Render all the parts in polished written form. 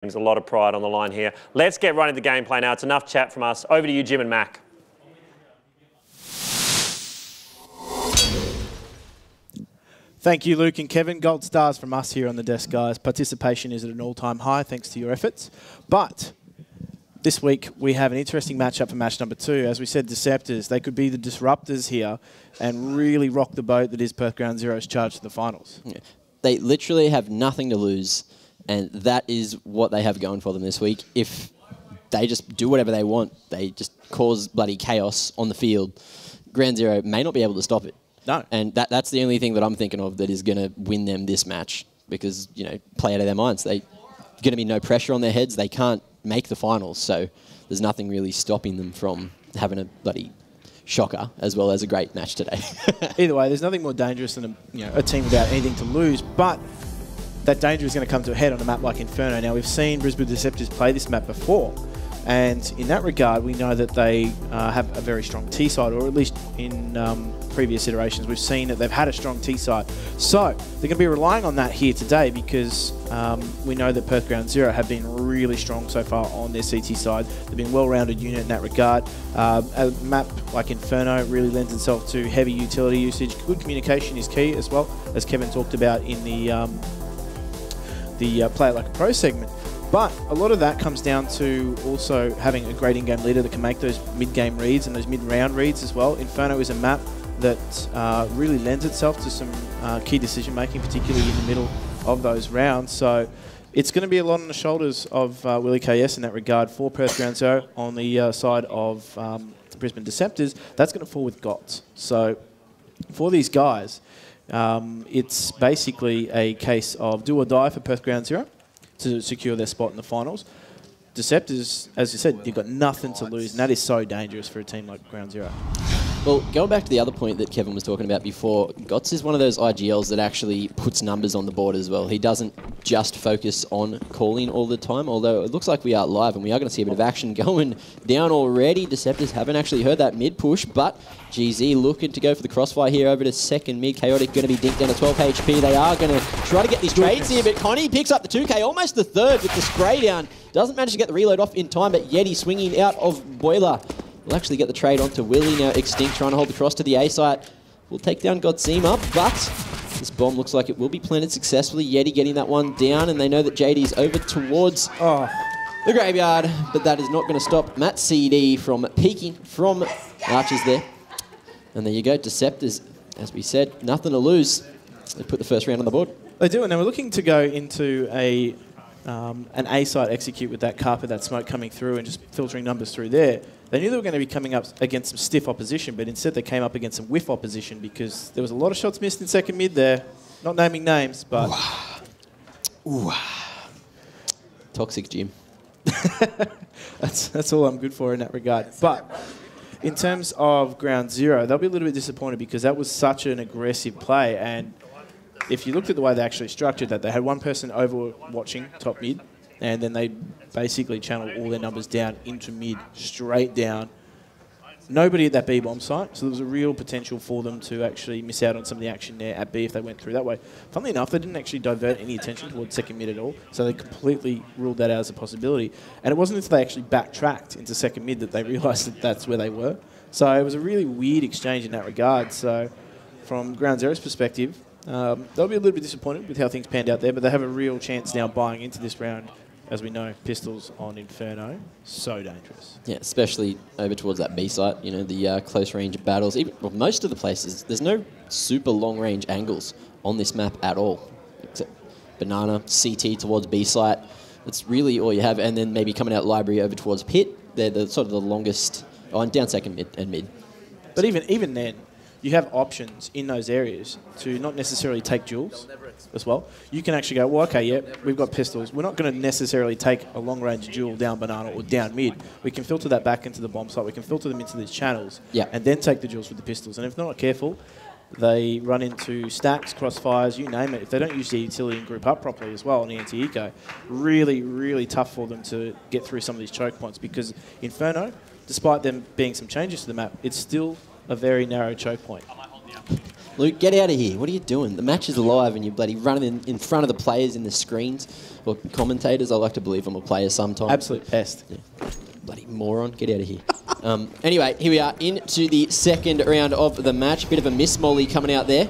There's a lot of pride on the line here. Let's get right into the gameplay now. It's enough chat from us. Over to you, Jim and Mac. Thank you, Luke and Kevin. Gold stars from us here on the desk, guys. Participation is at an all-time high thanks to your efforts. But this week we have an interesting matchup for match number 2. As we said, Deceptors, they could be the disruptors here and really rock the boat that is Perth Ground Zero's charge to the finals. Yeah. They literally have nothing to lose, and that is what they have going for them this week. If they just do whatever they want, they just cause bloody chaos on the field, Ground Zero may not be able to stop it. No. And that's the only thing that I'm thinking of that is going to win them this match because, you know, play out of their minds. There's going to be no pressure on their heads. They can't make the finals, so there's nothing really stopping them from having a bloody shocker as well as a great match today. Either way, there's nothing more dangerous than a team without anything to lose, but that danger is going to come to a head on a map like Inferno. Now, we've seen Brisbane Deceptors play this map before, and in that regard, we know that they have a very strong T-side, or at least in previous iterations, we've seen that they've had a strong T-side. So, they're going to be relying on that here today because we know that Perth Ground Zero have been really strong so far on their CT side. They've been a well-rounded unit in that regard. A map like Inferno really lends itself to heavy utility usage. Good communication is key as well, as Kevin talked about in the Play It Like a Pro segment. But a lot of that comes down to also having a great in-game leader that can make those mid-game reads and those mid-round reads as well. Inferno is a map that really lends itself to some key decision-making, particularly in the middle of those rounds. So it's going to be a lot on the shoulders of Willie KS in that regard for Perth Ground Zero. On the side of Brisbane Deceptors, that's going to fall with GOTS. So for these guys, it's basically a case of do or die for Perth Ground Zero to secure their spot in the finals. Deceptors, as you said, you've got nothing to lose, and that is so dangerous for a team like Ground Zero. Well, going back to the other point that Kevin was talking about before, GOTS is one of those IGLs that actually puts numbers on the board as well. He doesn't just focus on calling all the time, although it looks like we are live and we are going to see a bit of action going down already. Deceptors haven't actually heard that mid push, but GZ looking to go for the crossfire here over to second mid. Chaotic going to be dinked down to 12 HP. They are going to try to get these trades here, but Connie picks up the 2K, almost the third with the spray down. Doesn't manage to get the reload off in time, but Yeti swinging out of Boiler. We'll actually get the trade onto Willie now. Extinct trying to hold the cross to the A site. We'll take down Godzima, but this bomb looks like it will be planted successfully. Yeti getting that one down, and they know that JD's over towards the graveyard, but that is not going to stop Matt CD from peeking from Archers there. And there you go, Deceptors, as we said, nothing to lose. They put the first round on the board. They do, and they were looking to go into an A site execute with that carpet, that smoke coming through and just filtering numbers through there. They knew they were going to be coming up against some stiff opposition, but instead they came up against some whiff opposition because there was a lot of shots missed in second mid there. Not naming names, but... Ooh. Toxic Jim. That's all I'm good for in that regard. But in terms of Ground Zero, they'll be a little bit disappointed because that was such an aggressive play. And if you looked at the way they actually structured that, they had one person overwatching top mid, and then they basically channeled all their numbers down into mid, straight down. Nobody at that B bomb site, so there was a real potential for them to actually miss out on some of the action there at B if they went through that way. Funnily enough, they didn't actually divert any attention towards second mid at all, so they completely ruled that out as a possibility. And it wasn't until they actually backtracked into second mid that they realised that that's where they were. So it was a really weird exchange in that regard. So from Ground Zero's perspective, they'll be a little bit disappointed with how things panned out there, but they have a real chance now buying into this round. As we know, pistols on Inferno, so dangerous. Yeah, especially over towards that B site, you know, the close range battles. Even, well, most of the places, there's no super long range angles on this map at all. Except Banana, CT towards B site. That's really all you have. And then maybe coming out library over towards Pit. They're the sort of the longest, and down second mid and mid. But even then, you have options in those areas to not necessarily take duels as well. You can actually go, well, okay, yeah, we've got pistols. We're not going to necessarily take a long-range duel down Banana or down mid. We can filter that back into the bomb site. We can filter them into these channels and then take the duels with the pistols. And if they're not careful, they run into stacks, crossfires, you name it. If they don't use the utility and group up properly as well on the anti-eco, really, really tough for them to get through some of these choke points because Inferno, despite them being some changes to the map, it's still a very narrow choke point. Luke, get out of here. What are you doing? The match is alive and you're bloody running in front of the players in the screens. Or commentators. I like to believe I'm a player sometimes. Absolute pest. Yeah. Bloody moron. Get out of here. Anyway, here we are into the second round of the match. Bit of a miss Molly coming out there.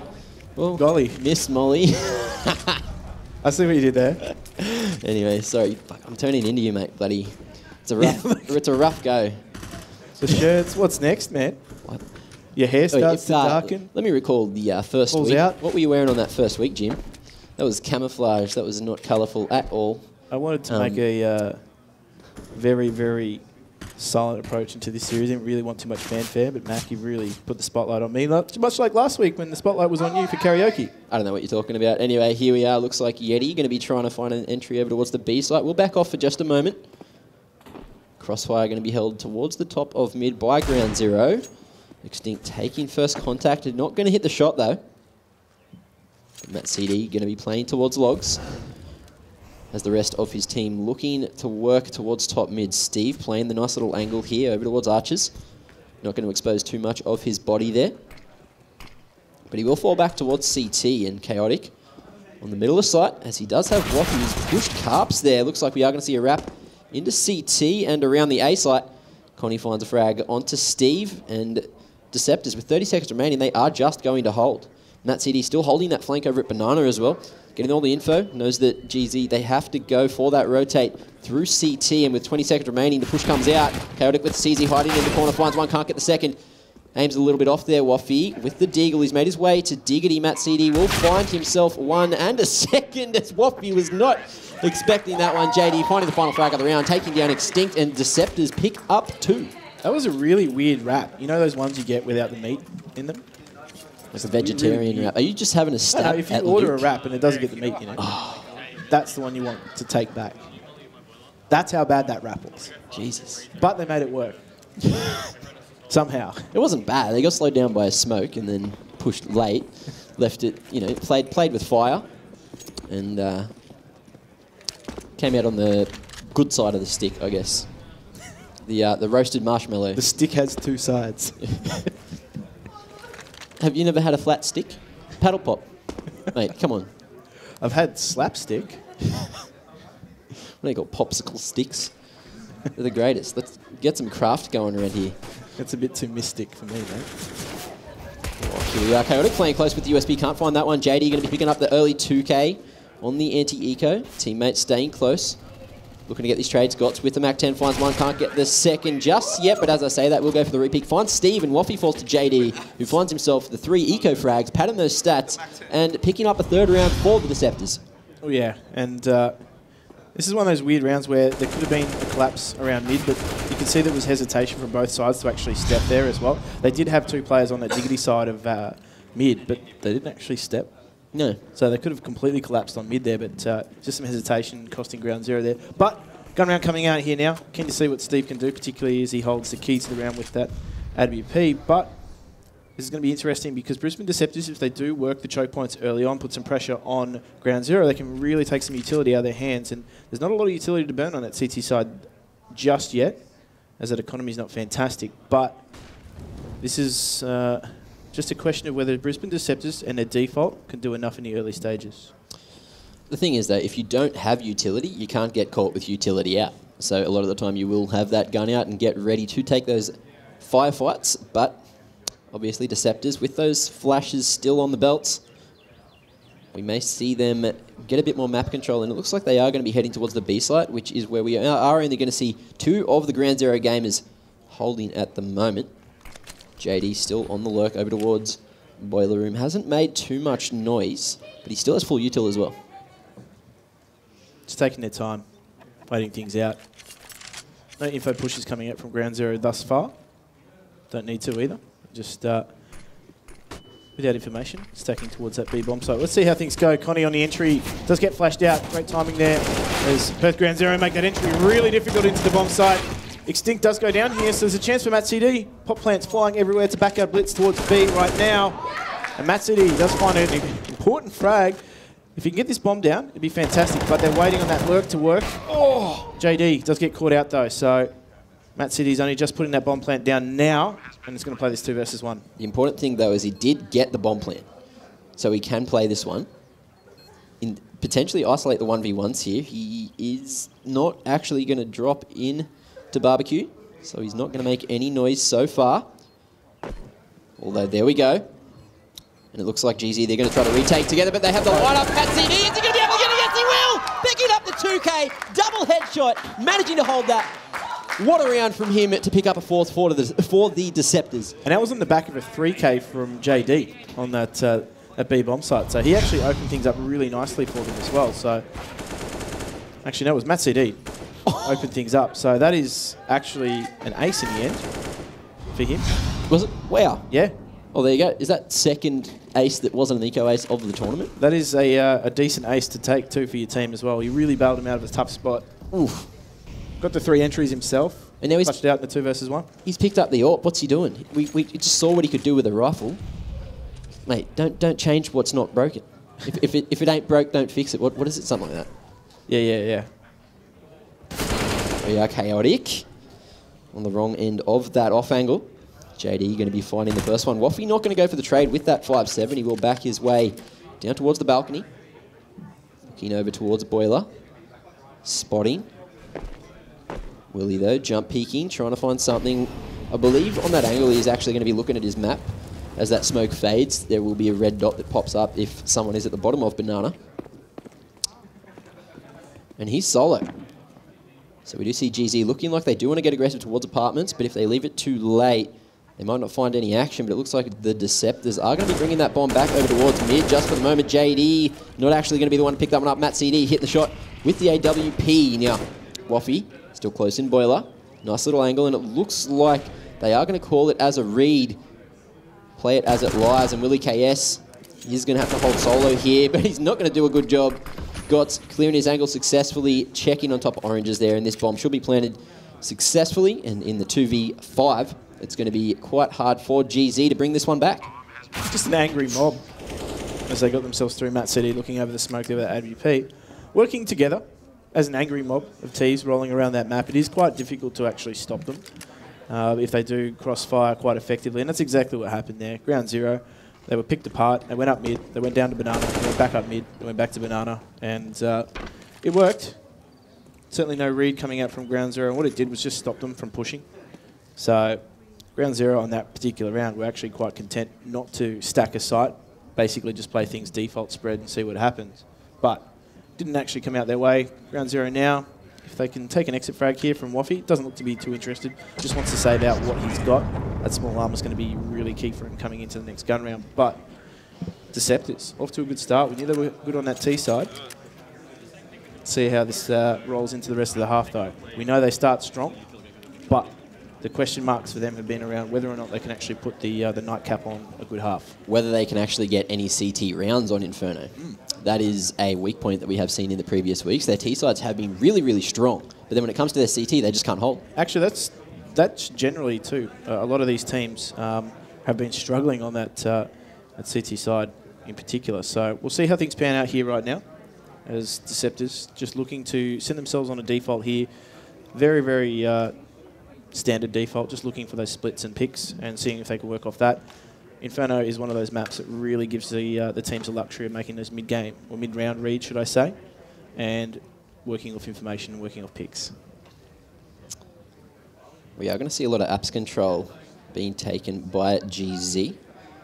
Well, golly. Miss Molly. I see what you did there. Anyway, sorry. Fuck, I'm turning into you, mate. Bloody. It's a rough, it's a rough go. The shirts. What's next, man? What? Your hair starts to darken. Let me recall the first Pulls week. out. What were you wearing on that first week, Jim? That was camouflage. That was not colourful at all. I wanted to make a very, very silent approach into this series. I didn't really want too much fanfare, but Mac, you've really put the spotlight on me. Much like last week when the spotlight was on you for karaoke. I don't know what you're talking about. Anyway, here we are. Looks like Yeti going to be trying to find an entry over towards the B site. We'll back off for just a moment. Crossfire going to be held towards the top of mid by Ground Zero. Extinct taking first contact. Not going to hit the shot, though. Matt CD going to be playing towards Logs. As the rest of his team looking to work towards top mid. Steve playing the nice little angle here over towards Archers. Not going to expose too much of his body there. But he will fall back towards CT and Chaotic on the middle of the site, as he does have Waffy's push Carps there. Looks like we are going to see a wrap into CT and around the A site. Connie finds a frag onto Steve, and Deceptors with 30 seconds remaining, they are just going to hold. Matt CD still holding that flank over at Banana as well. Getting all the info, knows that GZ, they have to go for that rotate through CT, and with 20 seconds remaining, the push comes out. Chaotic with CZ hiding in the corner, finds one, can't get the second. Aims a little bit off there, Waffy with the Deagle. He's made his way to Diggity. Matt CD will find himself one and a second, as Waffy was not expecting that one. JD finding the final frag of the round, taking down Extinct, and Deceptors pick up 2. That was a really weird wrap. You know those ones you get without the meat in them? It's a vegetarian really wrap. Are you just having a stab if you at order Luke? a wrap and it doesn't get the meat in it, that's the one you want to take back. That's how bad that wrap was. Jesus. But they made it work. Somehow. It wasn't bad. They got slowed down by a smoke and then pushed late. Left it, you know, played with fire. And came out on the good side of the stick, I guess. The roasted marshmallow. The stick has two sides. Have you never had a flat stick? Paddle pop. Mate, come on. I've had slapstick. What do you call popsicle sticks? They're the greatest. Let's get some craft going around here. That's a bit too mystic for me, mate. Oh, here we are. Chaotic playing close with the USB. Can't find that one. JD going to be picking up the early 2K on the anti-eco. Teammates staying close. Looking to get these trades. Gots with the Mac-10 finds one. Can't get the second just yet, but as I say that, we'll go for the repeat. Finds Steve, and Waffy falls to JD, who finds himself the 3 eco frags, padding those stats, and picking up a third round for the Deceptors. Oh, yeah. And this is one of those weird rounds where there could have been a collapse around mid, but you can see there was hesitation from both sides to actually step there as well. They did have 2 players on that Diggity side of mid, but they didn't actually step. No. So they could have completely collapsed on mid there, but just some hesitation costing Ground Zero there. But gun round coming out here now. Keen to see what Steve can do, particularly as he holds the key to the round with that AWP. But this is going to be interesting because Brisbane Deceptors, if they do work the choke points early on, put some pressure on Ground Zero, they can really take some utility out of their hands. And there's not a lot of utility to burn on that CT side just yet, as that economy is not fantastic. But this is just a question of whether Brisbane Deceptors and their default can do enough in the early stages. The thing is, though, if you don't have utility, you can't get caught with utility out. So a lot of the time you will have that gun out and get ready to take those firefights. But obviously Deceptors, with those flashes still on the belts, we may see them get a bit more map control. And it looks like they are going to be heading towards the B site, which is where we are only going to see 2 of the Ground Zero gamers holding at the moment. JD still on the lurk over towards Boiler Room. Hasn't made too much noise, but he still has full util as well. Just taking their time, waiting things out. No info pushes coming out from Ground Zero thus far. Don't need to either. Just without information, stacking towards that B bomb site. Let's see how things go. Connie on the entry does get flashed out. Great timing there as Perth Ground Zero make that entry really difficult into the bomb site. Extinct does go down here, so there's a chance for Matt CD. Pop plants flying everywhere to back out blitz towards B right now. And Matt CD does find an important frag. If he can get this bomb down, it'd be fantastic, but they're waiting on that lurk to work. Oh, JD does get caught out though, so Matt City's only just putting that bomb plant down now, and it's going to play this 2 versus 1. The important thing, though, is he did get the bomb plant. so he can play this one. Potentially isolate the 1v1s here. He is not actually going to drop in to Barbecue, so he's not going to make any noise so far. Although, there we go. And it looks like GZ, they're going to try to retake together, but they have the line-up. Pat CD, is he going to be able to get it? Yes, he will! Picking up the 2K, double headshot, managing to hold that. What a round from him to pick up a fourth for the Deceptors. And that was on the back of a 3K from JD on that B bomb site. So he actually opened things up really nicely for them as well. So actually, no, it was Matt CD opened things up. So that is actually an ace in the end for him. Was it? Wow. Yeah. Oh, there you go. Is that second ace that wasn't an eco ace of the tournament? That is a decent ace to take too for your team as well. You really bailed him out of a tough spot. Oof. Got the 3 entries himself. And now he's touched out in the 2 versus 1. He's picked up the AWP. What's he doing? We just saw what he could do with a rifle. Mate, don't change what's not broken. If it ain't broke, don't fix it. What is it? Something like that. Yeah. We are chaotic on the wrong end of that off angle. JD going to be finding the first one. Waffy not going to go for the trade with that 5-7. He will back his way down towards the balcony. Looking over towards Boiler. Spotting. Willie, though, jump peeking, trying to find something. I believe on that angle he's actually going to be looking at his map. As that smoke fades, there will be a red dot that pops up if someone is at the bottom of Banana. And he's solo. So we do see GZ looking like they do want to get aggressive towards apartments, but if they leave it too late, they might not find any action, but it looks like the Deceptors are going to be bringing that bomb back over towards mid just for the moment. JD not actually going to be the one to pick that one up. Matt CD hit the shot with the AWP. Now, Waffy still close in Boiler. Nice little angle, and it looks like they are going to call it as a read. Play it as it lies, and Willie KS is going to have to hold solo here, but he's not going to do a good job. Got clearing his angle successfully, checking on top of oranges there, and this bomb should be planted successfully, and in the 2v5, it's going to be quite hard for GZ to bring this one back. Just an angry mob as they got themselves through. Matt City looking over the smoke there with that AWP. Working together as an angry mob of T's rolling around that map. It is quite difficult to actually stop them if they do crossfire quite effectively, and that's exactly what happened there. Ground zero, they were picked apart, they went up mid, they went down to Banana, they went back up mid, they went back to Banana, and it worked. Certainly no read coming out from Ground Zero, and what it did was just stop them from pushing. So Ground Zero on that particular round were actually quite content not to stack a site, basically just play things default spread and see what happens. But didn't actually come out their way. Ground Zero now, if they can take an exit frag here from Waffy, doesn't look to be too interested, just wants to save out what he's got. That small armor is going to be really key for him coming into the next gun round. But Deceptors, off to a good start. We knew they were good on that T side. See how this rolls into the rest of the half, though. We know they start strong, but the question marks for them have been around whether or not they can actually put the nightcap on a good half. Whether they can actually get any CT rounds on Inferno. That is a weak point that we have seen in the previous weeks. Their T-sides have been really, really strong, but then when it comes to their CT, they just can't hold. Actually, that's generally too. A lot of these teams have been struggling on that CT side in particular. So we'll see how things pan out here right now, as Deceptors just looking to send themselves on a default here. Very, very standard default, just looking for those splits and picks and seeing if they can work off that. Inferno is one of those maps that really gives the teams the luxury of making those mid-game, or mid-round reads, should I say, and working off information and working off picks. We are going to see a lot of apps control being taken by GZ.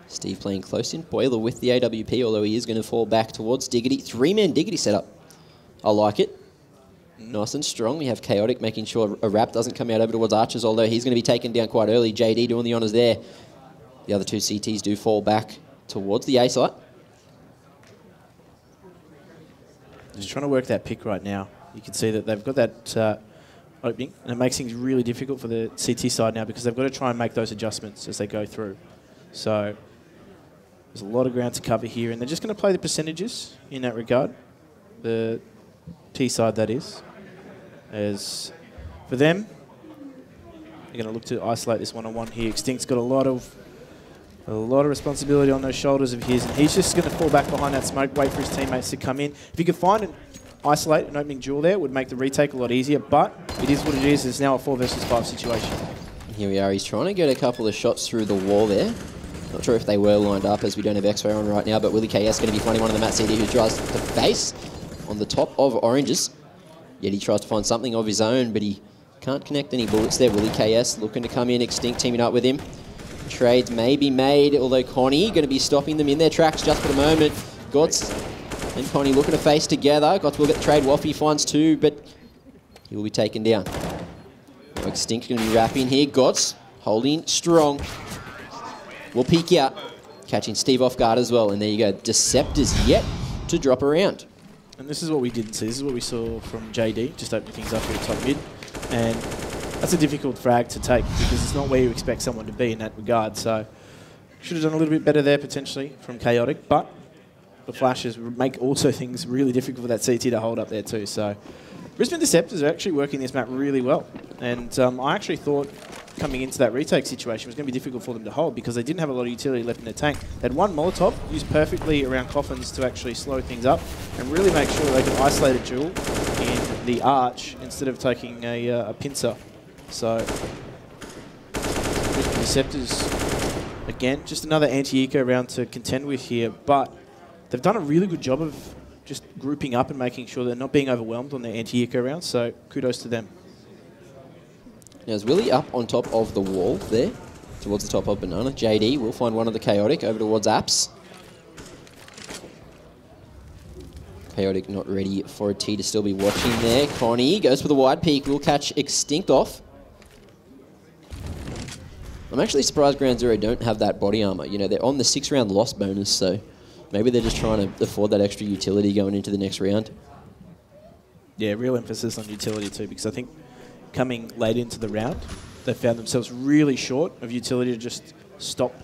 Steve playing close in Boiler with the AWP, although he is going to fall back towards Diggity. 3-man Diggity setup. I like it. Nice and strong. We have Chaotic making sure a wrap doesn't come out over towards Archers, although he's going to be taken down quite early. JD doing the honours there. The other two CTs do fall back towards the A site. Just trying to work that pick right now. You can see that they've got that opening, and it makes things really difficult for the CT side now because they've got to try and make those adjustments as they go through. So there's a lot of ground to cover here, and they're just going to play the percentages in that regard. The T side, that is. As for them, they're going to look to isolate this one-on-one here. Extinct's got a lot of responsibility on those shoulders of his, and he's just going to fall back behind that smoke, wait for his teammates to come in. If he could find and isolate an opening duel there, it would make the retake a lot easier, but it is what it is. It's now a 4 versus 5 situation. Here we are. He's trying to get a couple of shots through the wall there. Not sure if they were lined up, as we don't have X-Ray on right now, but Willie KS going to be finding one of the Matt CD who tries to face on the top of Oranges. Yet he tries to find something of his own, but he can't connect any bullets there. Willie KS looking to come in, Extinct teaming up with him. Trades may be made, although Connie going to be stopping them in their tracks just for the moment. Gots and Connie looking to face together. Gots will get the trade. Waffy finds two, but he will be taken down. Now Extinct going to be wrapping here. Gots holding strong. Will peek out, catching Steve off guard as well. And there you go. Deceptors yet to drop around. And this is what we didn't see. This is what we saw from JD, just opening things up here at top mid. And that's a difficult frag to take because it's not where you expect someone to be in that regard. So should have done a little bit better there potentially from Chaotic, but the flashes make also things really difficult for that CT to hold up there too. So Brisbane Deceptors are actually working this map really well. And I actually thought coming into that retake situation was going to be difficult for them to hold because they didn't have a lot of utility left in their tank. They had one Molotov used perfectly around coffins to actually slow things up and really make sure they could isolate a jewel in the arch instead of taking a pincer. So Brisbane Deceptors, again, just another anti-eco round to contend with here, but they've done a really good job of just grouping up and making sure they're not being overwhelmed on their anti-eco rounds, so kudos to them. Now, is Willie up on top of the wall there, towards the top of Banana? JD will find one of the Chaotic over towards Apps. Chaotic not ready for a T to still be watching there. Connie goes for the wide peak, will catch Extinct off. I'm actually surprised Ground Zero don't have that body armor. You know, they're on the 6-round loss bonus, so maybe they're just trying to afford that extra utility going into the next round. Yeah, real emphasis on utility too, because I think coming late into the round, they found themselves really short of utility to just stop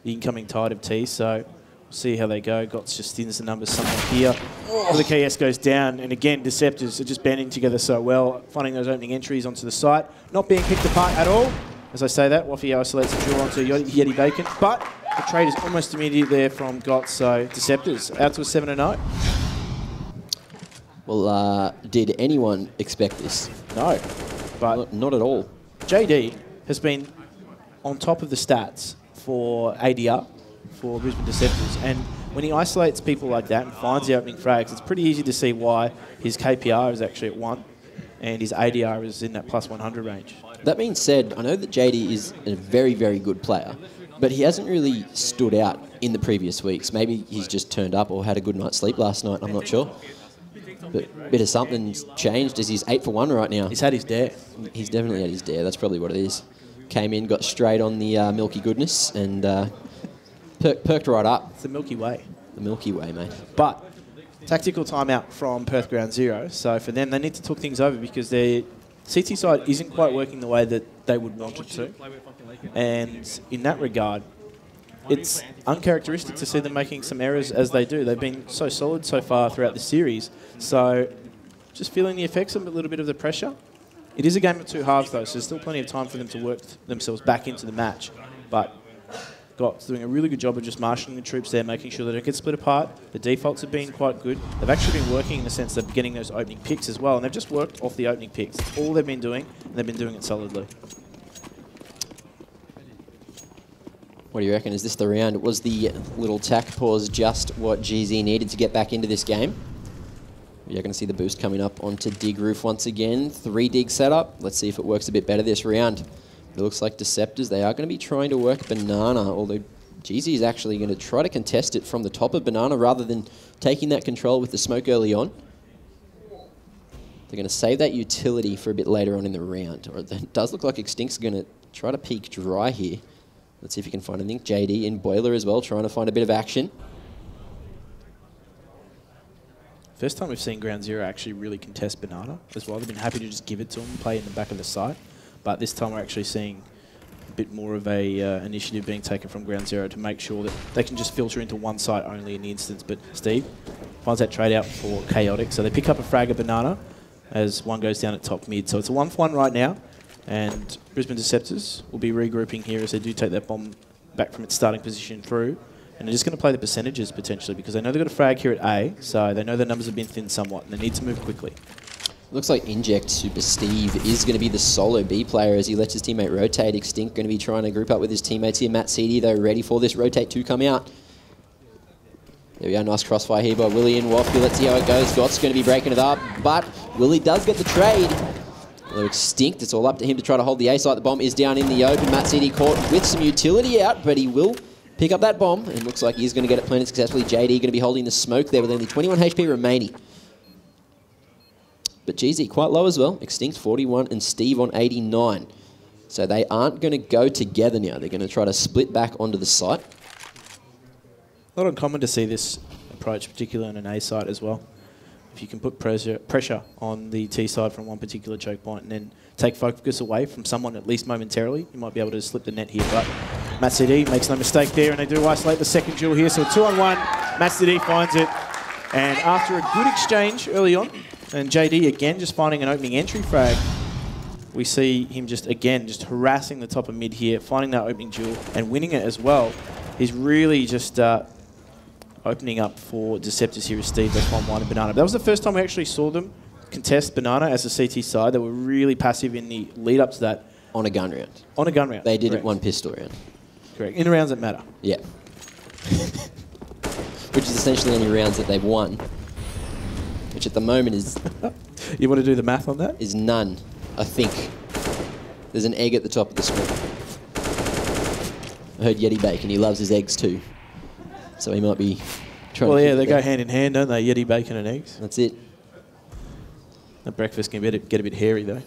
the incoming tide of T. So we'll see how they go. Gots just thins the numbers somewhat here. Oh. The KS goes down, and again, Deceptors are just banding together so well, finding those opening entries onto the site, not being picked apart at all. As I say that, Waffy isolates the jewel onto Yeti Vacant, but the trade is almost immediate there from Gots, so Deceptors out to a 7-0. Well, did anyone expect this? No. But not at all. JD has been on top of the stats for ADR for Brisbane Deceptors, and when he isolates people like that and finds the opening frags, it's pretty easy to see why his KPR is actually at 1 and his ADR is in that plus 100 range. That being said, I know that JD is a very, very good player, but he hasn't really stood out in the previous weeks. Maybe he's just turned up or had a good night's sleep last night, I'm not sure. But a bit of something's changed as he's 8 for 1 right now. He's had his dare. He's definitely had his dare. That's probably what it is. Came in, got straight on the milky goodness, and perked right up. It's the Milky Way. The Milky Way, mate. But tactical timeout from Perth Ground Zero. So for them, they need to talk things over because their CT side isn't quite working the way that they would want it to. And in that regard, it's uncharacteristic to see them making some errors as they do. They've been so solid so far throughout the series. So just feeling the effects of a little bit of the pressure. It is a game of 2 halves, though, so there's still plenty of time for them to work themselves back into the match. But Gott's doing a really good job of just marshalling the troops there, making sure they don't get split apart. The defaults have been quite good. They've actually been working in the sense of getting those opening picks as well, and they've just worked off the opening picks. That's all they've been doing, and they've been doing it solidly. What do you reckon? Is this the round? Was the little tack pause just what GZ needed to get back into this game? You're going to see the boost coming up onto Dig Roof once again. 3 dig setup. Let's see if it works a bit better this round. It looks like Deceptors, they are going to be trying to work Banana, although GZ is actually going to try to contest it from the top of Banana rather than taking that control with the smoke early on. They're going to save that utility for a bit later on in the round. Or it does look like Extinct's going to try to peek dry here. Let's see if you can find anything. JD in Boiler as well, trying to find a bit of action. First time we've seen Ground Zero actually really contest Banana as well. They've been happy to just give it to him and play in the back of the site. But this time we're actually seeing a bit more of a initiative being taken from Ground Zero to make sure that they can just filter into one site only in the instance. But Steve finds that trade out for Chaotic. So they pick up a frag of Banana as one goes down at top mid. So it's a 1-for-1 right now. And Brisbane Deceptors will be regrouping here as they do take that bomb back from its starting position through. And they're just going to play the percentages potentially because they know they've got a frag here at A, so they know the numbers have been thinned somewhat and they need to move quickly. Looks like Inject Super Steve is going to be the solo B player as he lets his teammate rotate. Extinct going to be trying to group up with his teammates here. Matt Seedy, though, ready for this rotate to come out. There we go, nice crossfire here by Willie and Wofty. Let's see how it goes. Gott's going to be breaking it up, but Willie does get the trade. Although Extinct, it's all up to him to try to hold the A site. The bomb is down in the open. Matt Seedy caught with some utility out, but he will pick up that bomb. And looks like he's going to get it planted successfully. JD going to be holding the smoke there with only 21 HP remaining. But GZ quite low as well. Extinct 41 and Steve on 89. So they aren't going to go together now. They're going to try to split back onto the site. Not uncommon to see this approach, particularly on an A site as well. If you can put pressure on the T side from one particular choke point and then take focus away from someone, at least momentarily, you might be able to slip the net here. But Matt CD makes no mistake there, and they do isolate the second duel here. So 2-on-1, Matt CD finds it. And after a good exchange early on, and JD again just finding an opening entry frag, we see him just harassing the top of mid here, finding that opening duel and winning it as well. He's really just opening up for Deceptors here as Steve. That's 1-1 and Banana. That was the first time we actually saw them contest Banana as a CT side. They were really passive in the lead up to that. On a gun round. On a gun round. They did it one pistol round. Correct. In the rounds that matter. Yeah. Which is essentially any rounds that they've won. Which at the moment is... You want to do the math on that? Is none, I think. There's an egg at the top of the screen. I heard Yeti Bacon, he loves his eggs too. So he might be trying to... Well, yeah, they go hand in hand, don't they? Yeti bacon and eggs. That's it. That breakfast can get a bit hairy, though.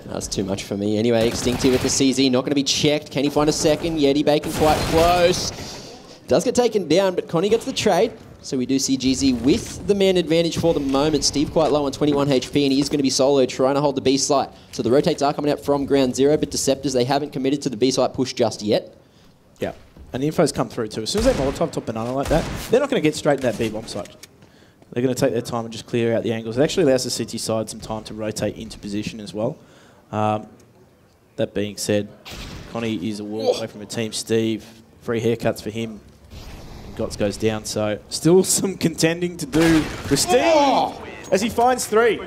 That's too much for me. Anyway, Extinct here with the CZ, not going to be checked. Can he find a second? Yeti Bacon quite close. Does get taken down, but Connie gets the trade. So we do see GZ with the man advantage for the moment. Steve quite low on 21 HP, and he is going to be solo trying to hold the B site. So the rotates are coming out from ground zero, but Deceptors, they haven't committed to the B site push just yet. Yeah, and the info's come through too. As soon as they Molotov top Banana like that, they're not going to get straight to that B bomb site. They're going to take their time and just clear out the angles. It actually allows the city side some time to rotate into position as well. That being said, Connie is a wall away from a team. Steve, free haircuts for him. Gotts goes down, so still some contending to do with Steve as he finds 3.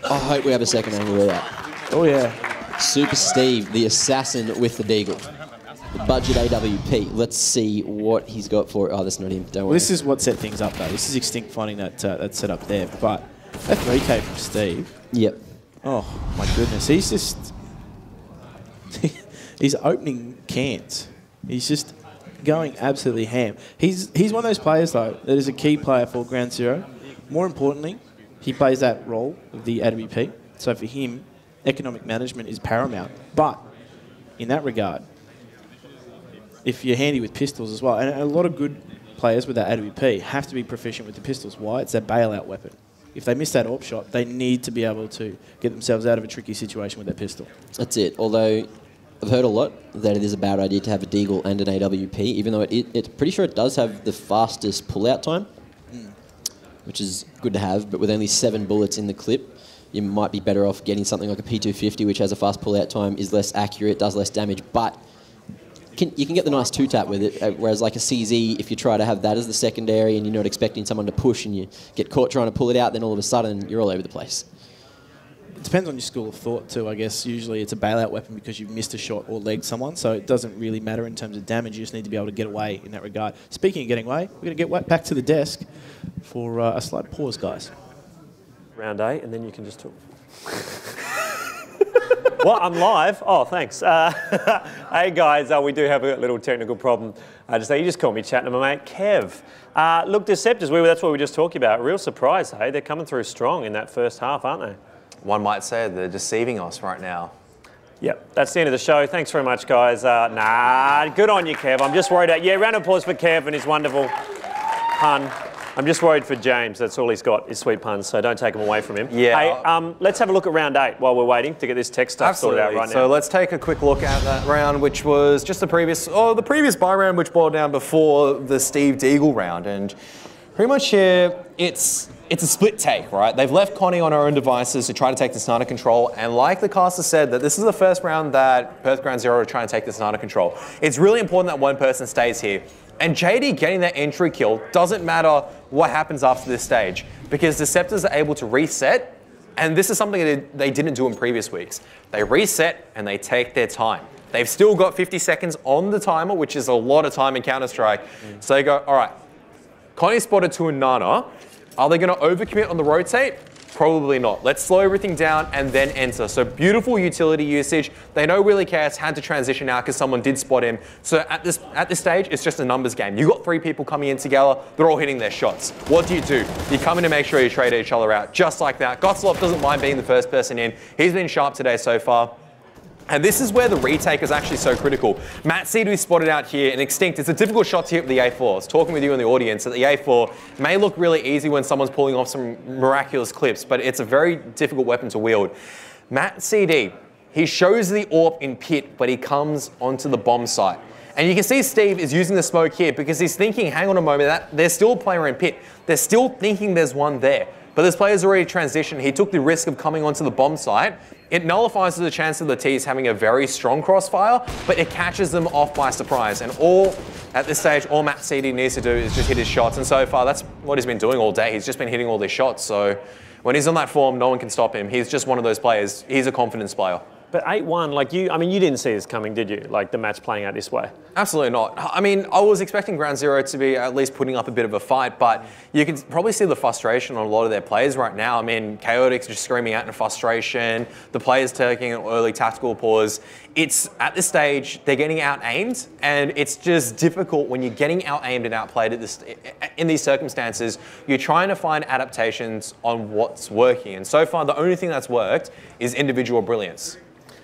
I hope we have a second angle of that. Oh, yeah. Super Steve, the assassin with the deagle. The budget AWP. Let's see what he's got for it. Oh, that's not him. Don't worry. This is what set things up, though. This is Extinct finding that set up there. But that 3K from Steve. Yep. Oh, my goodness. He's just... he's opening cans. He's just... going absolutely ham. He's one of those players, though, that is a key player for Ground Zero. More importantly, he plays that role of the AWP. So for him, economic management is paramount. But in that regard, if you're handy with pistols as well, and a lot of good players with that AWP have to be proficient with the pistols. Why? It's that bailout weapon. If they miss that AWP shot, they need to be able to get themselves out of a tricky situation with their pistol. That's it. Although... I've heard a lot that it is a bad idea to have a deagle and an AWP, even though it's pretty sure it does have the fastest pull-out time, which is good to have, but with only 7 bullets in the clip, you might be better off getting something like a P250, which has a fast pull-out time, is less accurate, does less damage, but you can get the nice 2-tap with it, whereas like a CZ, if you try to have that as the secondary and you're not expecting someone to push and you get caught trying to pull it out, then all of a sudden you're all over the place. It depends on your school of thought too, I guess. Usually it's a bailout weapon because you've missed a shot or legged someone, so it doesn't really matter in terms of damage. You just need to be able to get away in that regard. Speaking of getting away, we're going to get back to the desk for a slight pause, guys. Round 8, and then you can just talk. What? I'm live? Oh, thanks. Hey, guys, we do have a little technical problem. You just caught me chatting to my mate, Kev. Look, Deceptors, that's what we were just talking about. Real surprise, hey? They're coming through strong in that first half, aren't they? One might say they're deceiving us right now. Yep, that's the end of the show. Thanks very much, guys. Good on you, Kev. I'm just worried about... Yeah, round of applause for Kev and his wonderful pun. I'm just worried for James. That's all he's got, is sweet puns, so don't take them away from him. Yeah. Hey, let's have a look at round 8 while we're waiting to get this tech stuff sorted out right now. So let's take a quick look at that round, which was just the previous buy round, which boiled down before the Steve Deagle round. And pretty much here, it's a split take, right? They've left Connie on her own devices to try to take the sniper control, and like the caster said, that this is the first round that Perth Ground Zero are trying to take the sniper control. It's really important that one person stays here. And JD getting that entry kill doesn't matter what happens after this stage, because Deceptors are able to reset, and this is something that they didn't do in previous weeks. They reset and they take their time. They've still got 50 seconds on the timer, which is a lot of time in Counter-Strike. So they go, all right, Connie spotted 2 and Nana. Are they going to overcommit on the rotate? Probably not. Let's slow everything down and then enter. So beautiful utility usage. They know Willie Chaos had to transition out because someone did spot him. So at this stage, it's just a numbers game. You've got 3 people coming in together. They're all hitting their shots. What do? You come in to make sure you trade each other out. Just like that. Gotslov doesn't mind being the first person in. He's been sharp today so far. And this is where the retake is actually so critical. Matt Seed, we spotted out here, and Extinct, it's a difficult shot to hit with the A4. I was talking with you in the audience that the A4 may look really easy when someone's pulling off some miraculous clips, but it's a very difficult weapon to wield. Matt CD, he shows the AWP in pit, but he comes onto the bomb site. And you can see Steve is using the smoke here because he's thinking, hang on a moment, that there's still a player in pit. They're still thinking there's one there. But this player's already transitioned. He took the risk of coming onto the bomb site. It nullifies the chance of the T's having a very strong crossfire, but it catches them off by surprise. And at this stage, all Matt CD needs to do is just hit his shots. And so far, that's what he's been doing all day. He's just been hitting all these shots. So when he's on that form, no one can stop him. He's just one of those players. He's a confidence player. But 8-1, like you didn't see this coming, did you? Like the match playing out this way? Absolutely not. I mean, I was expecting Ground Zero to be at least putting up a bit of a fight, but you can probably see the frustration on a lot of their players right now. I mean, Chaotix just screaming out in frustration, the players taking an early tactical pause. It's, at this stage, they're getting out-aimed, and it's just difficult when you're getting out-aimed and outplayed in these circumstances. You're trying to find adaptations on what's working, and so far, the only thing that's worked is individual brilliance.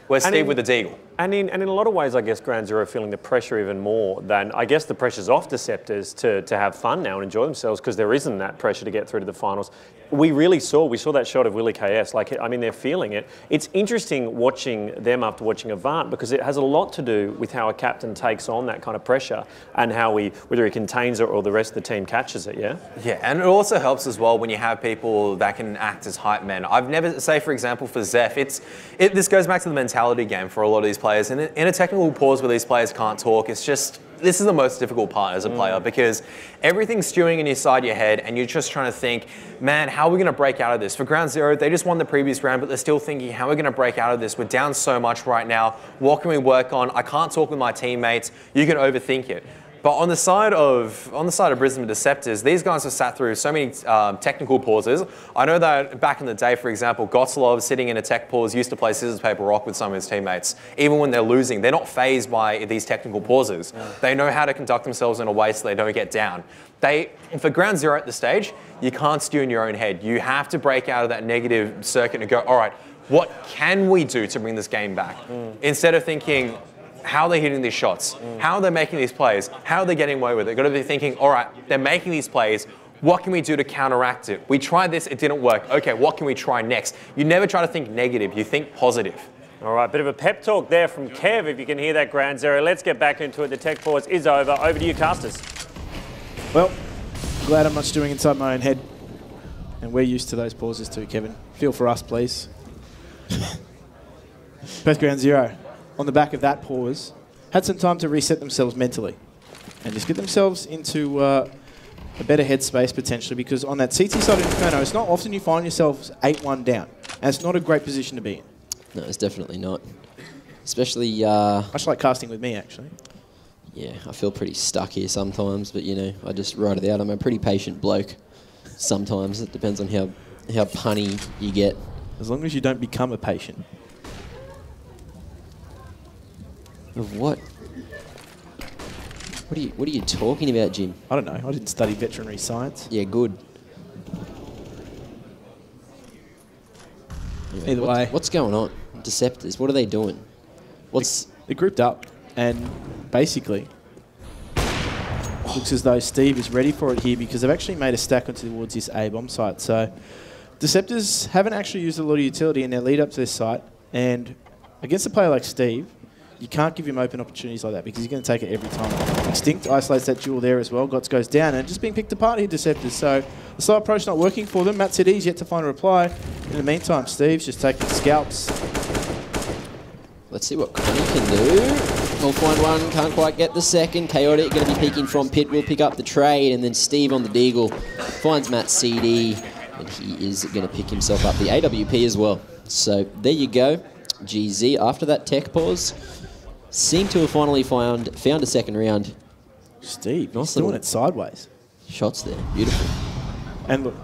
Where's Steve with the Deagle? And in a lot of ways, I guess Ground Zero are feeling the pressure even more than, I guess the pressure's off Deceptors to have fun now and enjoy themselves because there isn't that pressure to get through to the finals. We saw that shot of Willie KS. Like, I mean, they're feeling it. It's interesting watching them after watching Avant because it has a lot to do with how a captain takes on that kind of pressure and how whether he contains it or the rest of the team catches it, yeah? Yeah, and it also helps as well when you have people that can act as hype men. I've never, say for example for Zeph, this goes back to the mentality game for a lot of these players. And in a technical pause where these players can't talk, it's just, this is the most difficult part as a player because everything's stewing inside your head and you're just trying to think, man, how are we going to break out of this? For Ground Zero, they just won the previous round, but they're still thinking, how are we going to break out of this? We're down so much right now. What can we work on? I can't talk with my teammates. You can overthink it. But on the side of Brisbane Deceptors, these guys have sat through so many technical pauses. I know that back in the day, for example, Gotslov sitting in a tech pause used to play scissors, paper, rock with some of his teammates. Even when they're losing, they're not phased by these technical pauses. Yeah. They know how to conduct themselves in a way so they don't get down. For Ground Zero at this stage, you can't stew in your own head. You have to break out of that negative circuit and go, all right, what can we do to bring this game back? Instead of thinking, how are they hitting these shots? How are they making these plays? How are they getting away with it? They've got to be thinking, all right, they're making these plays. What can we do to counteract it? We tried this, it didn't work. Okay, what can we try next? You never try to think negative, you think positive. All right, bit of a pep talk there from Kev, if you can hear that, Ground Zero. Let's get back into it. The tech pause is over. Over to you, casters. Well, glad I'm not stewing inside my own head. And we're used to those pauses too, Kevin. Feel for us, please. Both Ground Zero, on the back of that pause, had some time to reset themselves mentally and just get themselves into a better headspace potentially, because on that CT side of Inferno, it's not often you find yourselves 8-1 down, and it's not a great position to be in. No, it's definitely not. Especially... much like casting with me, actually. Yeah, I feel pretty stuck here sometimes, but, you know, I just ride it out. I'm a pretty patient bloke sometimes. It depends on how punny you get. As long as you don't become a patient. Of what? What are you talking about, Jim? I don't know. I didn't study veterinary science. Yeah, good. Anyway, either way. What's going on? Deceptors, what are they doing? They're grouped up, and basically looks as though Steve is ready for it here because they've actually made a stack towards this A bomb site. So Deceptors haven't actually used a lot of utility in their lead up to this site, and against a player like Steve, you can't give him open opportunities like that because he's going to take it every time. Extinct isolates that duel there as well. Gots goes down and just being picked apart here, Deceptors. So the slow approach not working for them. Matt City's yet to find a reply. In the meantime, Steve's just taking scalps. Let's see what Connie can do. We'll find one, can't quite get the second. Chaotic going to be peeking from pit, will pick up the trade, and then Steve on the Deagle finds Matt CD, and he is going to pick himself up the AWP as well. So there you go. GZ, after that tech pause, seemed to have finally found a second round. Steve, Nice doing little it sideways. shots there. Beautiful. And look,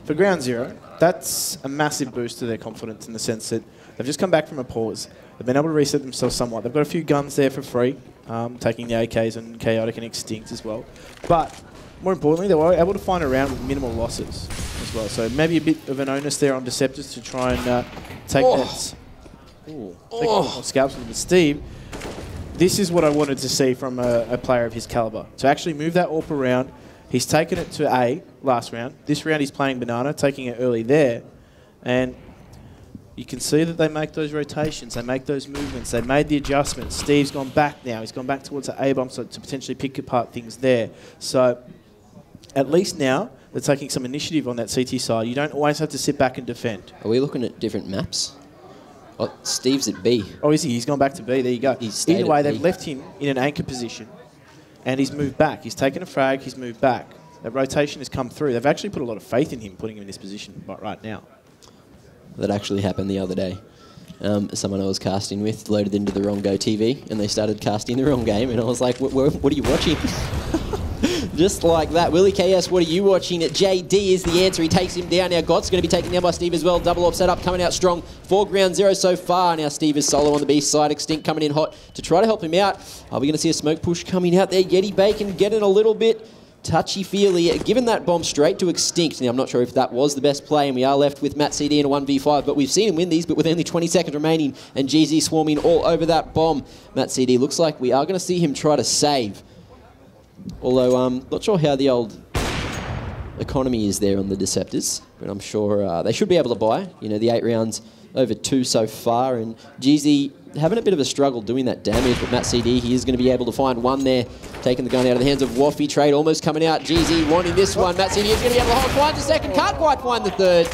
for ground zero, that's a massive boost to their confidence in the sense that they've just come back from a pause. They've been able to reset themselves somewhat. They've got a few guns there for free, taking the AKs and Chaotic and Extinct as well. But more importantly, they were able to find a round with minimal losses as well. So maybe a bit of an onus there on Deceptors to try and take that. Take more scalps with Steve. This is what I wanted to see from a player of his caliber. To actually move that AWP around. He's taken it to A last round. This round he's playing Banana, taking it early there. And you can see that they make those rotations, they make those movements, they made the adjustments. Steve's gone back now. He's gone back towards the A-bomb so to potentially pick apart things there. So at least now they're taking some initiative on that CT side. You don't always have to sit back and defend. Are we looking at different maps? Oh, Steve's at B. Oh, is he? He's gone back to B. There you go. Either way, they've left him in an anchor position and he's moved back. He's taken a frag, he's moved back. That rotation has come through. They've actually put a lot of faith in him, putting him in this position right now. That actually happened the other day. Someone I was casting with loaded into the wrong Go TV and they started casting the wrong game and I was like, what are you watching? Just like that. Willie KS, what are you watching? JD is the answer. He takes him down. Now Gott's going to be taken down by Steve as well. Double AWP setup coming out strong for ground zero so far. Now Steve is solo on the B side. Extinct coming in hot to try to help him out. Are we going to see a smoke push coming out there? Yeti Bacon getting a little bit touchy-feely, given that bomb straight to Extinct. Now, I'm not sure if that was the best play, and we are left with Matt CD in a 1v5, but we've seen him win these, but with only 20 seconds remaining, and GZ swarming all over that bomb. Matt CD looks like we are going to see him try to save. Although, not sure how the old economy is there on the Deceptors, but I'm sure they should be able to buy. You know, the 8 rounds over 2 so far, and GZ having a bit of a struggle doing that damage, but Matt CD, he is going to be able to find one there, taking the gun out of the hands of Waffy. Trade almost coming out. GZ wanting this one. Matt CD is going to be able to hold, find the second, can't quite find the third.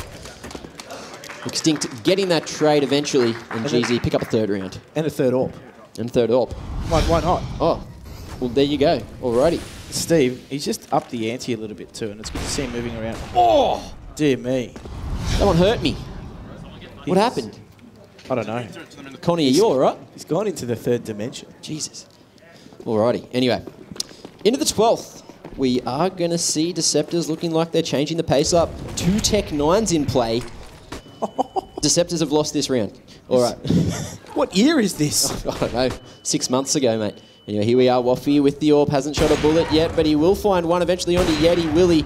Extinct getting that trade eventually, and GZ pick up a third round. And a third AWP. And third AWP. Why not? Oh, well, there you go. Alrighty. Steve, he's just upped the ante a little bit too, and it's good to see him moving around. Oh! Dear me. That one hurt me. What happened? I don't know. Connie, are you all right? He's gone into the third dimension. Jesus. Alrighty. Anyway, into the 12th. We are going to see Deceptors looking like they're changing the pace up. 2 Tech 9s in play. Deceptors have lost this round. All right. What year is this? I don't know. 6 months ago, mate. Anyway, here we are. Waffy with the AWP. Hasn't shot a bullet yet, but he will find one eventually onto Yeti. Willie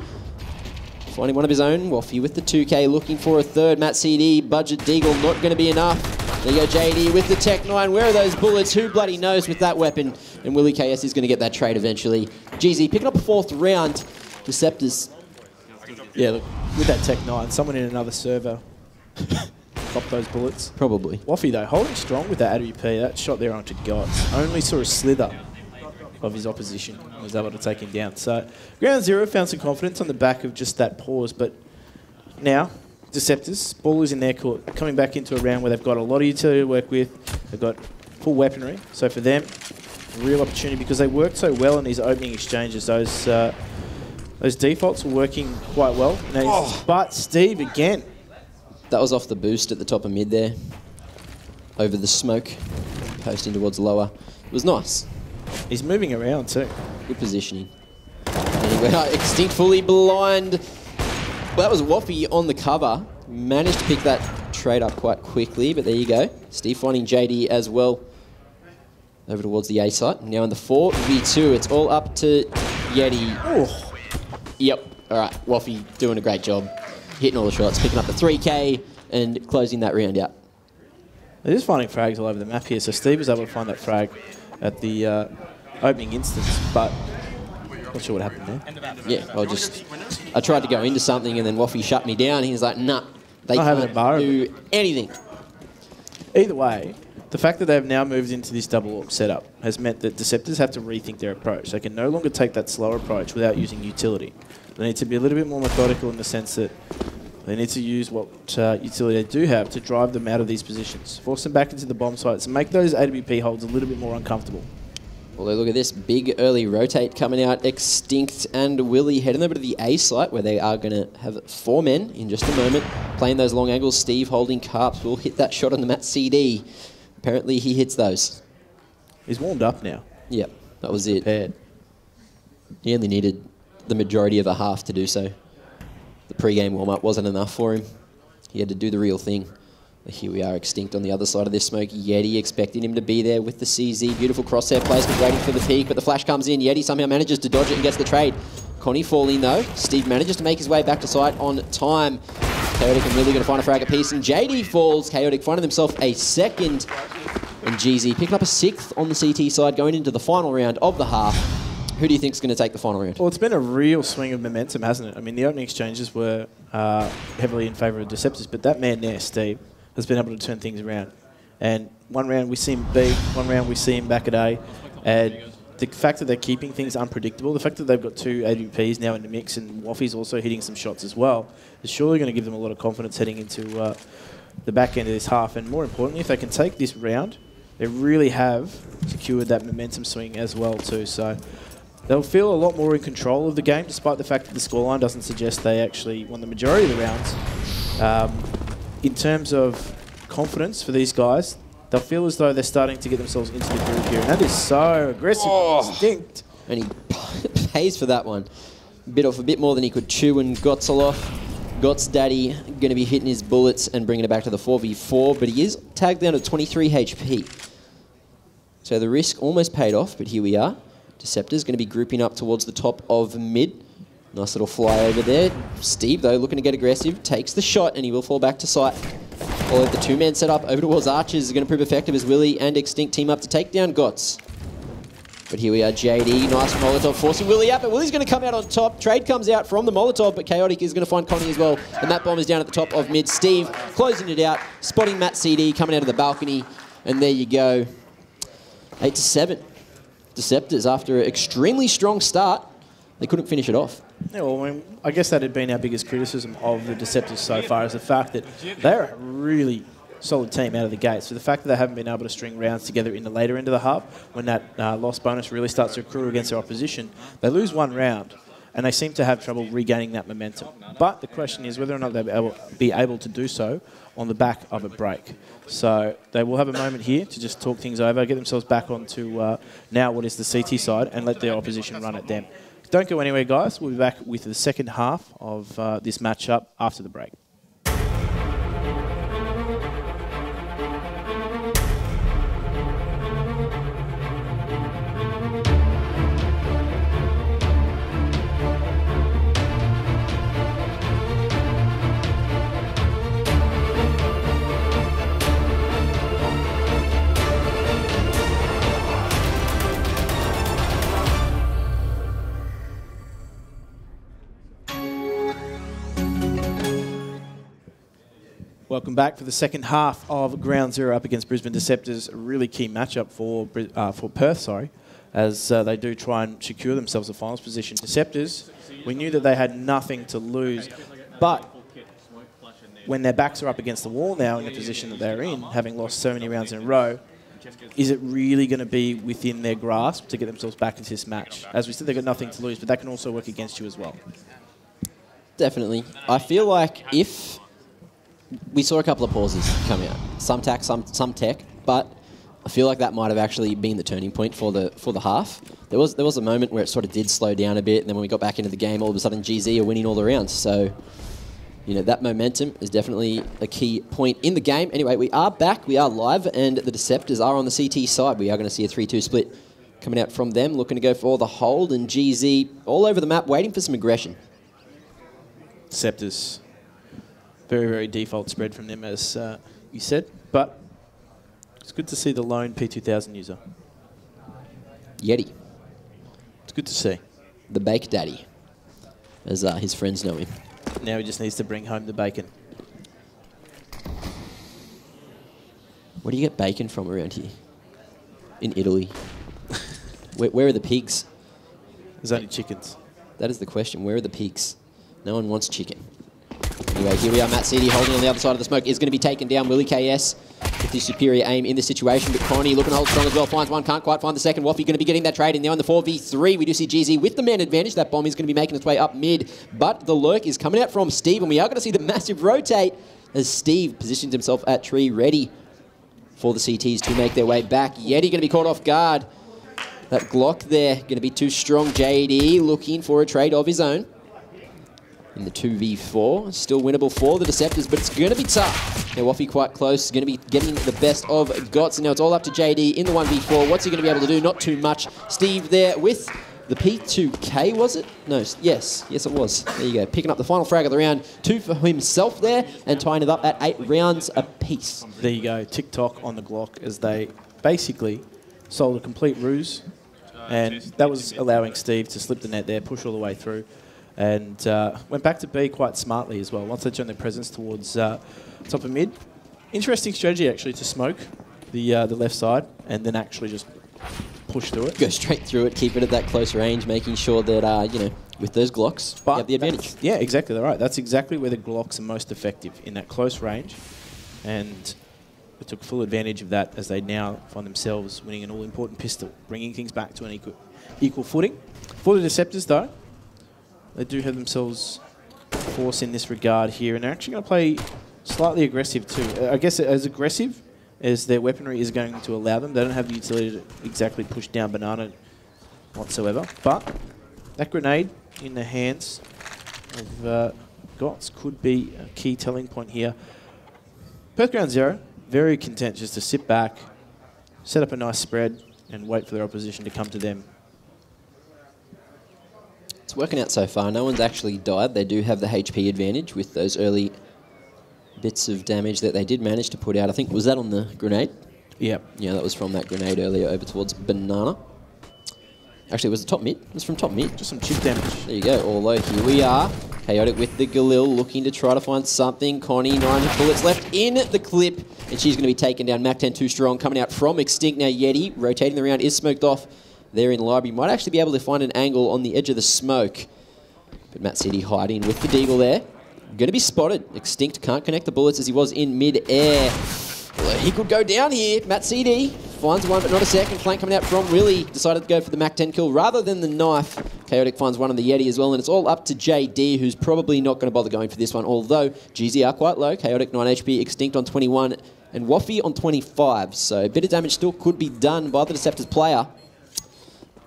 finding one of his own. Waffy with the 2K, looking for a third. Matt CD, budget Deagle, not going to be enough. There you go, JD with the Tech 9. Where are those bullets? Who bloody knows with that weapon? And Willie KS is going to get that trade eventually. GZ picking up a 4th round. Deceptors. Yeah, look, with that Tech 9, someone in another server dropped those bullets. Probably. Waffy, though, holding strong with that AWP. That shot there onto Gots. Only saw a slither of his opposition and was able to take him down. So, ground zero found some confidence on the back of just that pause, but now, Deceptors, ball is in their court, coming back into a round where they've got a lot of utility to work with. They've got full weaponry. So for them, a real opportunity because they worked so well in these opening exchanges. Those defaults were working quite well. But Steve, again. That was off the boost at the top of mid there. Over the smoke, posting towards lower. It was nice. He's moving around too. Good positioning. Anyway, Extinct fully blind. Well, that was Waffy on the cover. Managed to pick that trade up quite quickly, but there you go. Steve finding JD as well. Over towards the A site. Now in the 4v2, it's all up to Yeti. Oh. Yep. All right, Waffy doing a great job. Hitting all the shots, picking up the 3K and closing that round out. They're just finding frags all over the map here. So Steve was able to find that frag at the opening instance, but not sure what happened there. Yeah, I tried to go into something and then Waffy shut me down. He's like, nah, they can't do anything. Either way, the fact that they've now moved into this double AWP setup has meant that Deceptors have to rethink their approach. They can no longer take that slower approach without using utility. They need to be a little bit more methodical in the sense that they need to use what utility they do have to drive them out of these positions. Force them back into the bomb sites and make those AWP holds a little bit more uncomfortable. Although look at this, big early rotate coming out. Extinct and Willie heading over to the A site where they are going to have 4 men in just a moment. Playing those long angles, Steve holding carps will hit that shot on the Matt CD. Apparently he hits those. He's warmed up now. Yep, that was it. Prepared. He only needed the majority of a half to do so. The pre-game warm-up wasn't enough for him. He had to do the real thing. Here we are, Extinct on the other side of this smoke. Yeti expecting him to be there with the CZ. Beautiful crosshair placement, waiting for the peak, but the flash comes in. Yeti somehow manages to dodge it and gets the trade. Connie falling though. Steve manages to make his way back to site on time. Chaotic and Willie going to find a frag apiece, and JD falls. Chaotic finding himself a second. And GZ picking up a 6th on the CT side, going into the final round of the half. Who do you think is going to take the final round? Well, it's been a real swing of momentum, hasn't it? I mean, the opening exchanges were heavily in favour of Deceptors, but that man there, Steve, has been able to turn things around. And one round we see him B, one round we see him back at A. And the fact that they're keeping things unpredictable, the fact that they've got 2 AWPs now in the mix and Waffy's also hitting some shots as well, is surely going to give them a lot of confidence heading into the back end of this half. And more importantly, if they can take this round, they really have secured that momentum swing as well too. So they'll feel a lot more in control of the game, despite the fact that the scoreline doesn't suggest they actually won the majority of the rounds. In terms of confidence for these guys, they'll feel as though they're starting to get themselves into the groove here. And that is so aggressive. Instinct. And he pays for that one. Bit off a bit more than he could chew, and Gottsaloff, Gott's daddy, going to be hitting his bullets and bringing it back to the 4v4, but he is tagged down at 23 HP. So the risk almost paid off, but here we are. Deceptors going to be grouping up towards the top of mid. Nice little fly over there. Steve, though, looking to get aggressive, takes the shot, and he will fall back to sight. All of the 2-man setup over towards Archers is going to prove effective as Willie and Extinct team up to take down Gotts. But here we are, JD, nice Molotov forcing Willie out, but Willie's going to come out on top. Trade comes out from the Molotov, but Chaotic is going to find Connie as well. And that bomb is down at the top of mid. Steve closing it out, spotting Matt CD coming out of the balcony, and there you go. 8-7. Deceptors, after an extremely strong start, they couldn't finish it off. Yeah, well, I guess that had been our biggest criticism of the Deceptors so far, is the fact that they're a really solid team out of the gate. So the fact that they haven't been able to string rounds together in the later end of the half, when that loss bonus really starts to accrue against their opposition, they lose 1 round, and they seem to have trouble regaining that momentum. But the question is whether or not they'll be able to do so on the back of a break. So they will have a moment here to just talk things over, get themselves back onto now what is the CT side, and let their opposition run at them. Don't go anywhere, guys. We'll be back with the second half of this matchup after the break. Welcome back for the second half of Ground Zero up against Brisbane Deceptors. A really key matchup for Perth, as they do try and secure themselves a finals position. Deceptors, we knew that they had nothing to lose, but when their backs are up against the wall now in the position that they're in, having lost so many rounds in a row, is it really going to be within their grasp to get themselves back into this match? As we said, they've got nothing to lose, but that can also work against you as well. Definitely. I feel like if we saw a couple of pauses come out, some tack, some tech, but I feel like that might have actually been the turning point for the half. There was a moment where it sort of did slow down a bit, and then when we got back into the game, all of a sudden GZ are winning all the rounds. So, you know, that momentum is definitely a key point in the game. Anyway, we are back, we are live, and the Deceptors are on the CT side. We are going to see a 3-2 split coming out from them, looking to go for the hold, and GZ all over the map, waiting for some aggression. Deceptors. Very, very default spread from them, as you said. But it's good to see the lone P2000 user. Yeti. It's good to see. The Bake Daddy, as his friends know him. Now he just needs to bring home the bacon. Where do you get bacon from around here? In Italy. Where are the pigs? There's only chickens. That is the question. Where are the pigs? No one wants chicken. Anyway, here we are. Matt Seedy holding on the other side of the smoke is going to be taken down. Willie KS with the superior aim in this situation, but Connie looking to hold strong as well. Finds one, can't quite find the second. Waffy going to be getting that trade in there on the 4v3. We do see GZ with the man advantage. That bomb is going to be making its way up mid, but the lurk is coming out from Steve, and we are going to see the massive rotate as Steve positions himself at tree ready for the CTs to make their way back. Yeti going to be caught off guard. That Glock there going to be too strong. JD looking for a trade of his own in the 2v4. Still winnable for the Deceptors, but it's going to be tough. Now, Waffy quite close. Going to be getting the best of Gots. And now it's all up to JD in the 1v4. What's he going to be able to do? Not too much. Steve there with the P2K, was it? No, yes it was. There you go. Picking up the final frag of the round. 2 for himself there and tying it up at 8 rounds apiece. There you go. TikTok on the Glock as they basically sold a complete ruse. And that was allowing Steve to slip the net there, push all the way through, and went back to B quite smartly as well. Once they turned their presence towards top of mid. Interesting strategy, actually, to smoke the left side and then actually just push through it. Go straight through it, keep it at that close range, making sure that, you know, with those Glocks, you have the advantage. Yeah, exactly right. That's exactly where the Glocks are most effective, in that close range. And they took full advantage of that as they now find themselves winning an all-important pistol, bringing things back to an equal footing. For the Deceptors, though, they do have themselves force in this regard here, and they're actually going to play slightly aggressive too. I guess as aggressive as their weaponry is going to allow them. They don't have the utility to exactly push down Banana whatsoever, but that grenade in the hands of Gots could be a key telling point here. Perth Ground Zero, very content just to sit back, set up a nice spread, and wait for their opposition to come to them. It's working out so far. No one's actually died. They do have the HP advantage with those early bits of damage that they did manage to put out. I think, was that on the grenade? Yep. Yeah, that was from that grenade earlier over towards Banana. Actually, it was the top mid. It was from top mid. Just some chip damage. There you go. Although here we are. Chaotic with the Galil looking to try to find something. Connie, 9 bullets left in the clip. And she's going to be taken down. Mac 10 too strong coming out from Extinct. Now Yeti rotating the round is smoked off there in library. Might actually be able to find an angle on the edge of the smoke. But Matt City hiding with the Deagle there. Going to be spotted. Extinct can't connect the bullets as he was in mid-air. Well, he could go down here. Matt CD finds one, but not a second. Flank coming out from Willie. Decided to go for the Mac 10 kill rather than the knife. Chaotic finds one on the Yeti as well, and it's all up to JD, who's probably not going to bother going for this one, although GZ are quite low. Chaotic 9 HP, Extinct on 21, and Waffy on 25. So a bit of damage still could be done by the Deceptors player.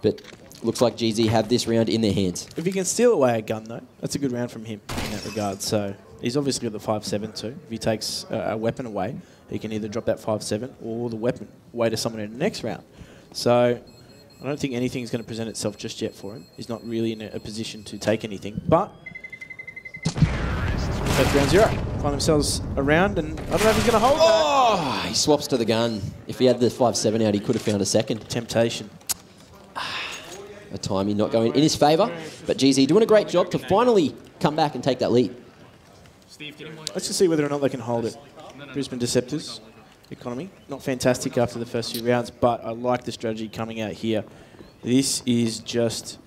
But looks like GZ have this round in their hands. If he can steal away a gun, though, that's a good round from him in that regard. So he's obviously got the 5.7 too. If he takes a weapon away, he can either drop that 5.7 or the weapon away to someone in the next round. So I don't think anything's going to present itself just yet for him. He's not really in a position to take anything. But that's round 0. Find themselves around, and I don't know if he's going to hold that. Oh, he swaps to the gun. If he had the 5.7 out, he could have found a second. Temptation. A timing not going in his favour, but GZ doing a great job to finally come back and take that lead. Let's just see whether or not they can hold it. Brisbane Deceptors economy, not fantastic after the first few rounds, but I like the strategy coming out here. This is just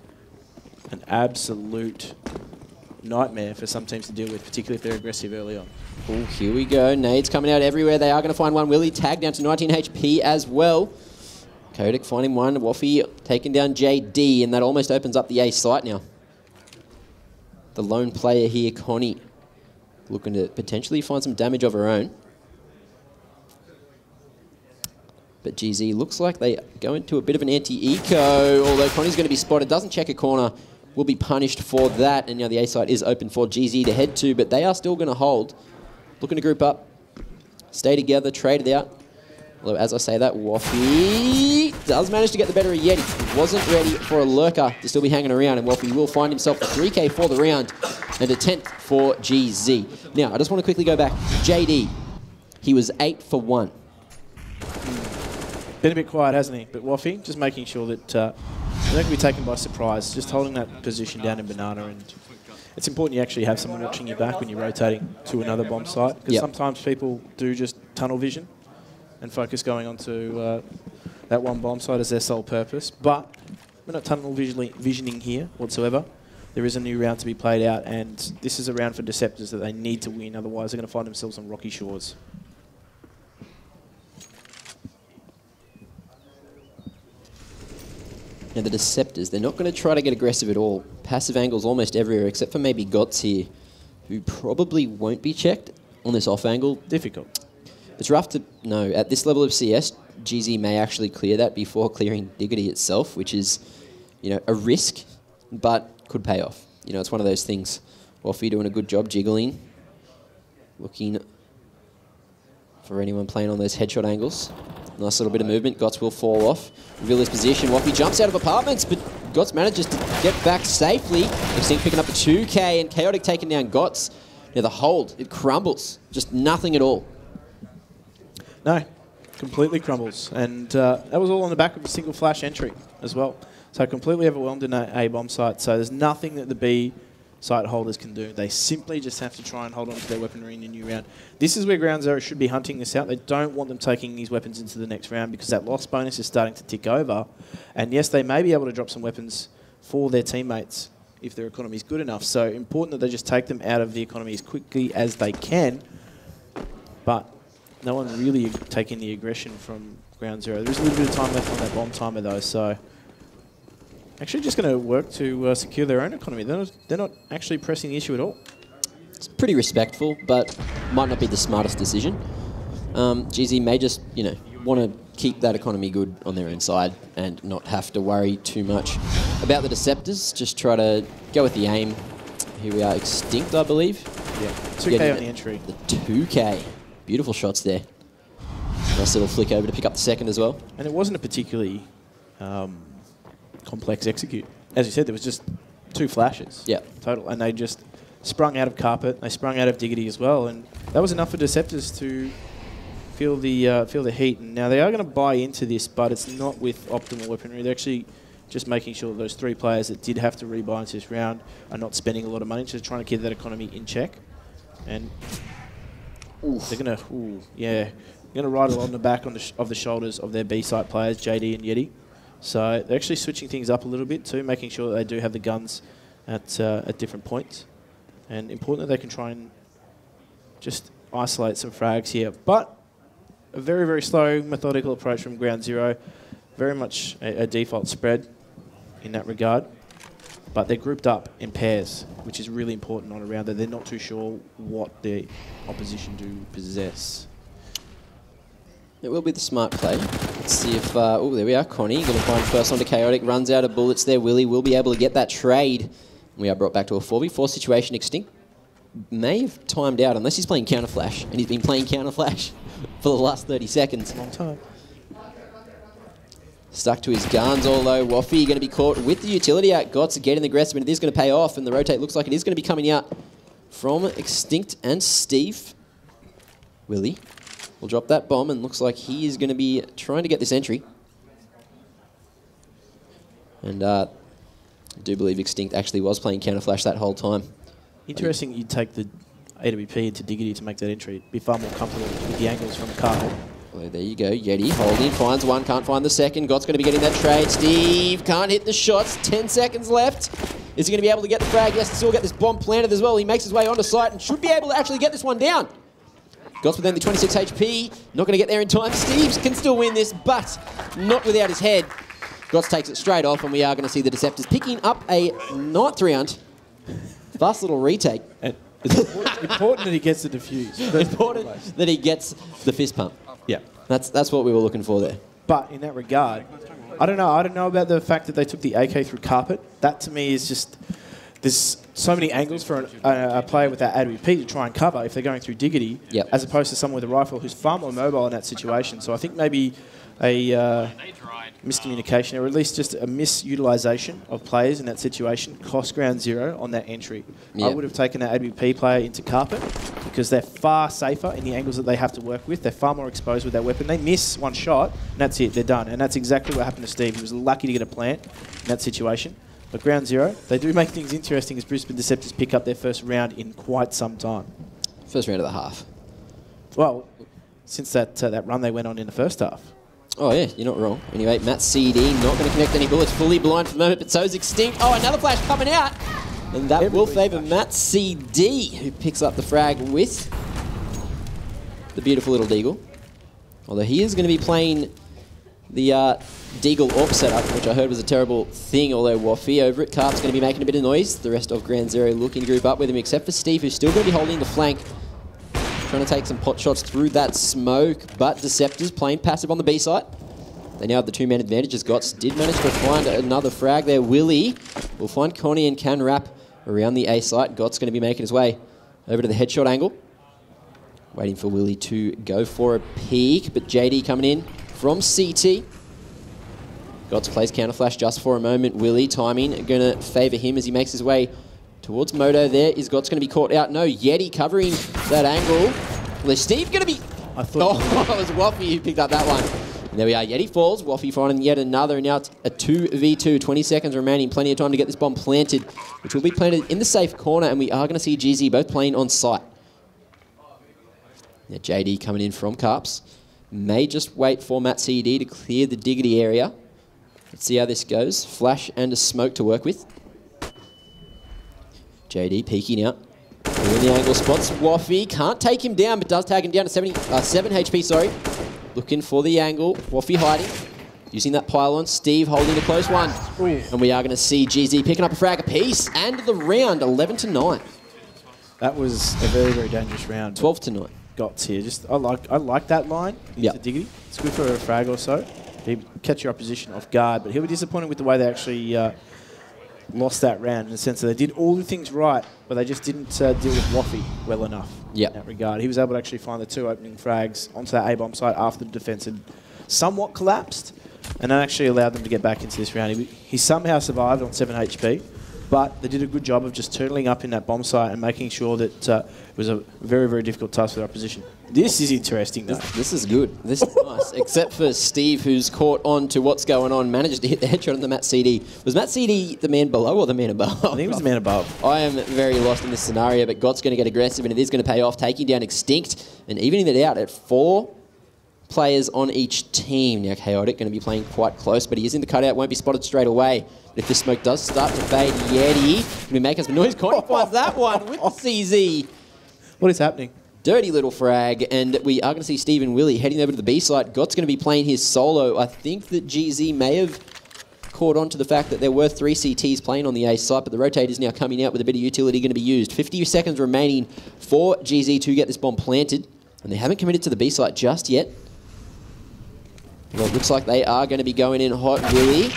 an absolute nightmare for some teams to deal with, particularly if they're aggressive early on. Oh, here we go. Nades coming out everywhere. They are going to find one. Willie tagged down to 19 HP as well. Kodak finding one. Waffy taking down JD, and that almost opens up the A site now. The lone player here, Connie, looking to potentially find some damage of her own. But GZ looks like they go into a bit of an anti-eco, although Connie's going to be spotted. Doesn't check a corner, will be punished for that. And now the A site is open for GZ to head to, but they are still going to hold. Looking to group up, stay together, trade it out. Although, as I say that, Waffy does manage to get the better of Yeti. Wasn't ready for a lurker to still be hanging around, and Waffy will find himself a 3K for the round and a 10th for GZ. Now, I just want to quickly go back. JD, he was 8 for 1. Been a bit quiet, hasn't he? But Waffy, just making sure that they're not going to be taken by surprise, just holding that position down in Banana. And it's important you actually have someone watching you back when you're rotating to another bomb site, because sometimes people do just tunnel vision and focus going on to that one bomb site as their sole purpose. But we're not tunnel visioning here whatsoever. there is a new round to be played out, and this is a round for Deceptors that they need to win, otherwise they're going to find themselves on rocky shores. Now the Deceptors, they're not going to try to get aggressive at all. Passive angles almost everywhere, except for maybe Gots here, who probably won't be checked on this off angle. Difficult. It's rough to know. At this level of CS, GZ may actually clear that before clearing Diggity itself, which is, you know, a risk, but could pay off. You know, it's one of those things. Waffy doing a good job jiggling, looking for anyone playing on those headshot angles. Nice little bit of movement. Gots will fall off. Reveal his position. Waffy jumps out of apartments, but Gots manages to get back safely. Extinct picking up the 2K, and Chaotic taking down Gots. Now the hold, it crumbles. Just nothing at all. No, completely crumbles. And that was all on the back of a single flash entry as well. So completely overwhelmed in a bomb site. So there's nothing that the B site holders can do. They simply just have to try and hold on to their weaponry in the new round. This is where Ground Zero should be hunting this out. They don't want them taking these weapons into the next round because that loss bonus is starting to tick over. And yes, they may be able to drop some weapons for their teammates if their economy is good enough. So important that they just take them out of the economy as quickly as they can. But no one really taking the aggression from Ground Zero. There is a little bit of time left on that bomb timer though, so actually just going to work to secure their own economy. They're not actually pressing the issue at all. It's pretty respectful, but might not be the smartest decision. GZ may just, you know, want to keep that economy good on their own side and not have to worry too much about the Deceptors. Just try to go with the aim. Here we are, Extinct, I believe. Yeah, 2K on the entry. The 2K. Beautiful shots there. Nice little flick over to pick up the second as well. And it wasn't a particularly complex execute. As you said, there was just 2 flashes total, and they just sprung out of carpet. They sprung out of Diggity as well, and that was enough for Deceptors to feel the heat. And now they are going to buy into this, but it's not with optimal weaponry. They're actually just making sure that those 3 players that did have to rebuy into this round are not spending a lot of money, just trying to keep that economy in check. And they're going to ride along the back of the shoulders of their B site players, JD and Yeti. So they're actually switching things up a little bit too, making sure that they do have the guns at different points. And important that they can try and just isolate some frags here. But a very, very slow, methodical approach from Ground Zero. Very much a default spread in that regard. But they're grouped up in pairs, which is really important on a round that they're not too sure what the opposition do possess. It will be the smart play. Let's see if... oh, there we are. Connie going to find first onto Chaotic. Runs out of bullets there. Willie will be able to get that trade. We are brought back to a 4v4 situation. Extinct may have timed out, unless he's playing Counter Flash. And he's been playing Counter Flash for the last 30 seconds. Long time. Stuck to his guns, although Waffy going to be caught with the utility out. Gots getting aggressive, and it is going to pay off. And the rotate looks like it is going to be coming out from Extinct and Steve. Willie will drop that bomb, and looks like he is going to be trying to get this entry. And I do believe Extinct actually was playing Counter Flash that whole time. Interesting you take the AWP into Diggity to make that entry. Be far more comfortable with the angles from the car. Well, there you go. Yeti holding, finds one, can't find the second. Gott's going to be getting that trade. Steve can't hit the shots. 10 seconds left. Is he going to be able to get the frag? Yes, to still get this bomb planted as well. He makes his way onto site and should be able to actually get this one down. Gott's with only 26 HP. Not going to get there in time. Steve can still win this, but not without his head. Gotts takes it straight off, and we are going to see the Deceptors picking up a ninth round. Fast little retake. And it's important that he gets the defuse. Important that he gets the fist pump. Yeah. That's what we were looking for there. But in that regard, I don't know. I don't know about the fact that they took the AK through carpet. That to me is just... There's so many angles for a player with that AWP to try and cover if they're going through Diggity, as opposed to someone with a rifle who's far more mobile in that situation. So I think maybe a miscommunication, or at least just a misutilization of players in that situation cost Ground Zero on that entry. I would have taken that AWP player into carpet because they're far safer in the angles that they have to work with. They're far more exposed with that weapon. They miss one shot, and that's it. They're done. And that's exactly what happened to Steve. He was lucky to get a plant in that situation. But Ground Zero, they do make things interesting as Brisbane Deceptors pick up their first round in quite some time. First round of the half. Well, since that run they went on in the first half. Oh, yeah, you're not wrong. Anyway, Matt CD not going to connect any bullets. Fully blind for the moment, but so's Extinct. Oh, another flash coming out. And that will favour Matt CD, who picks up the frag with the beautiful little Deagle. Although he is going to be playing the Deagle AWP setup, which I heard was a terrible thing, although Waffy over at Carp's going to be making a bit of noise. The rest of Ground Zero looking to group up with him, except for Steve, who's still going to be holding the flank, trying to take some pot shots through that smoke, but Deceptors playing passive on the B site. They now have the two-man advantage as Gots did manage to find another frag there. Willie will find Connie and can wrap around the A site. Gots going to be making his way over to the headshot angle. Waiting for Willie to go for a peek, but JD coming in from CT. Gots plays counter flash just for a moment. Willie timing going to favour him as he makes his way towards Moto there. Is Gots going to be caught out? No, Yeti covering that angle. Well, is Steve going to be... I thought... Oh, it was Waffy who picked up that one. And there we are. Yeti falls. Waffy finding yet another. And now it's a 2v2. 20 seconds remaining. Plenty of time to get this bomb planted, which will be planted in the safe corner. And we are going to see GZ both playing on site. Now JD coming in from Carps. May just wait for Matt CD to clear the diggity area. Let's see how this goes. Flash and a smoke to work with. JD peeking out. In the angle spots Waffy. Can't take him down, but does tag him down to 7 HP, sorry. Looking for the angle. Waffy hiding. Using that pylon. Steve holding the close one. Ooh. And we are going to see GZ picking up a frag apiece. And the round, 11-9. That was a very, very dangerous round. 12-9. Gots here. I like that line. Yeah. Diggity. It's good for a frag or so. He'll catch your opposition off guard, but he'll be disappointed with the way they actually lost that round in the sense that they did all the things right, but they just didn't deal with Waffy well enough in that regard. He was able to actually find the two opening frags onto that A-bomb site after the defense had somewhat collapsed, and that actually allowed them to get back into this round. He somehow survived on 7 HP, but they did a good job of just turtling up in that bomb site and making sure that it was a very, very difficult task for the opposition. This is interesting, though. This is good. This is nice. Except for Steve, who's caught on to what's going on, managed to hit the headshot on the Matt CD. Was Matt CD the man below or the man above? I think it was the man above. I am very lost in this scenario, but Gott's going to get aggressive, and it is going to pay off, taking down Extinct and evening it out at 4 players on each team. Now, Chaotic going to be playing quite close, but he is in the cutout, won't be spotted straight away. But if the smoke does start to fade, Yeti going to be making some noise. Connie finds that one with the CZ. What is happening? Dirty little frag, and we are going to see Steve and Willie heading over to the B site. Gott's going to be playing his solo. I think that GZ may have caught on to the fact that there were 3 CTs playing on the A site, but the rotate is now coming out with a bit of utility going to be used. 50 seconds remaining for GZ to get this bomb planted, and they haven't committed to the B site just yet. Well, it looks like they are going to be going in hot. Willie,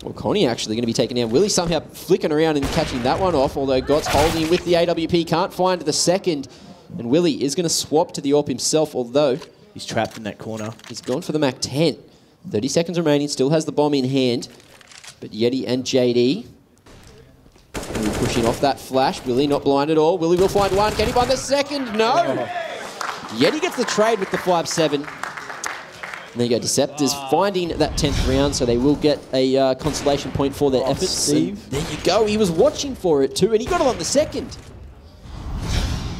or Connie actually going to be taking down. Willie somehow flicking around and catching that one off, although Gott's holding with the AWP, can't find the second. And Willie is going to swap to the AWP himself, although he's trapped in that corner. He's gone for the Mac 10. 30 seconds remaining, still has the bomb in hand. But Yeti and JD pushing off that flash. Willie not blind at all. Willie will find one. Can he find the second? No! Yeti gets the trade with the 5-7. And there you go, Deceptors finding that 10th round, so they will get a consolation point for their efforts. Steve. There you go, he was watching for it too, and he got it on the second.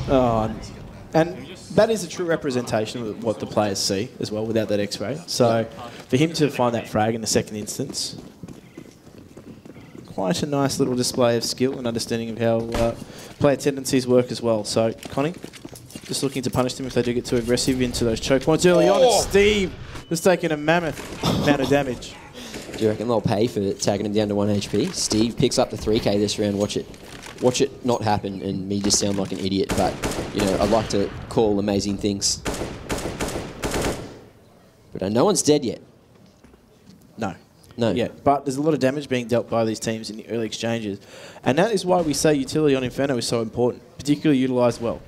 Oh, and that is a true representation of what the players see as well without that X-ray. So for him to find that frag in the second instance, quite a nice little display of skill and understanding of how player tendencies work as well. So Connie, just looking to punish them if they do get too aggressive into those choke points early on. And Steve just taking a mammoth amount of damage. Do you reckon they'll pay for tagging him down to 1 HP? Steve picks up the 3K this round. Watch it not happen and me just sound like an idiot, but, you know, I'd like to call amazing things. But no one's dead yet. No. No. Yeah, but there's a lot of damage being dealt by these teams in the early exchanges. And that is why we say utility on Inferno is so important, particularly utilised well.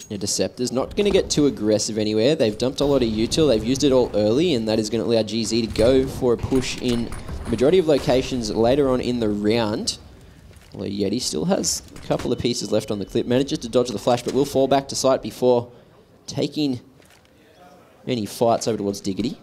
Yeah, Deceptors not going to get too aggressive anywhere. They've dumped a lot of util. They've used it all early, and that is going to allow GZ to go for a push in the majority of locations later on in the round. Although Yeti still has a couple of pieces left on the clip. Manages to dodge the flash, but will fall back to site before taking any fights over towards Diggity.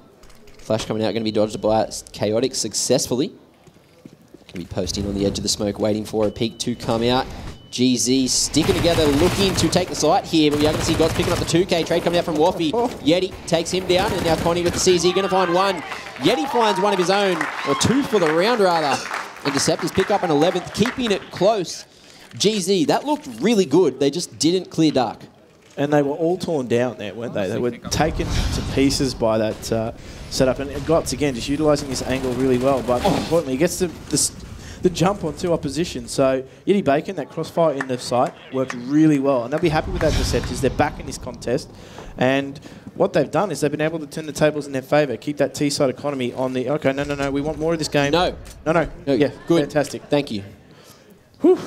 Flash coming out, going to be dodged by Chaotic successfully. Going to be posting on the edge of the smoke, waiting for a peek to come out. GZ sticking together, looking to take the site here, but we are going to see Gods picking up the 2K trade coming out from Waffy. Yeti takes him down, and now Connie with the CZ going to find one. Yeti finds one of his own, or 2 for the round rather. And Deceptors pick up an 11th, keeping it close. GZ, that looked really good. They just didn't clear dark. And they were all torn down there, weren't they? They were taken to pieces by that setup. And Gotts, again, just utilising his angle really well. But more importantly, he gets the jump on two opposition. So Yiddy Bacon, that crossfire in the site, worked really well. And they'll be happy with that Deceptors. They're back in this contest. And what they've done is they've been able to turn the tables in their favour, keep that T-side economy on the... Okay, no, we want more of this game. No. No. Yeah, good. Fantastic. Thank you. Whew.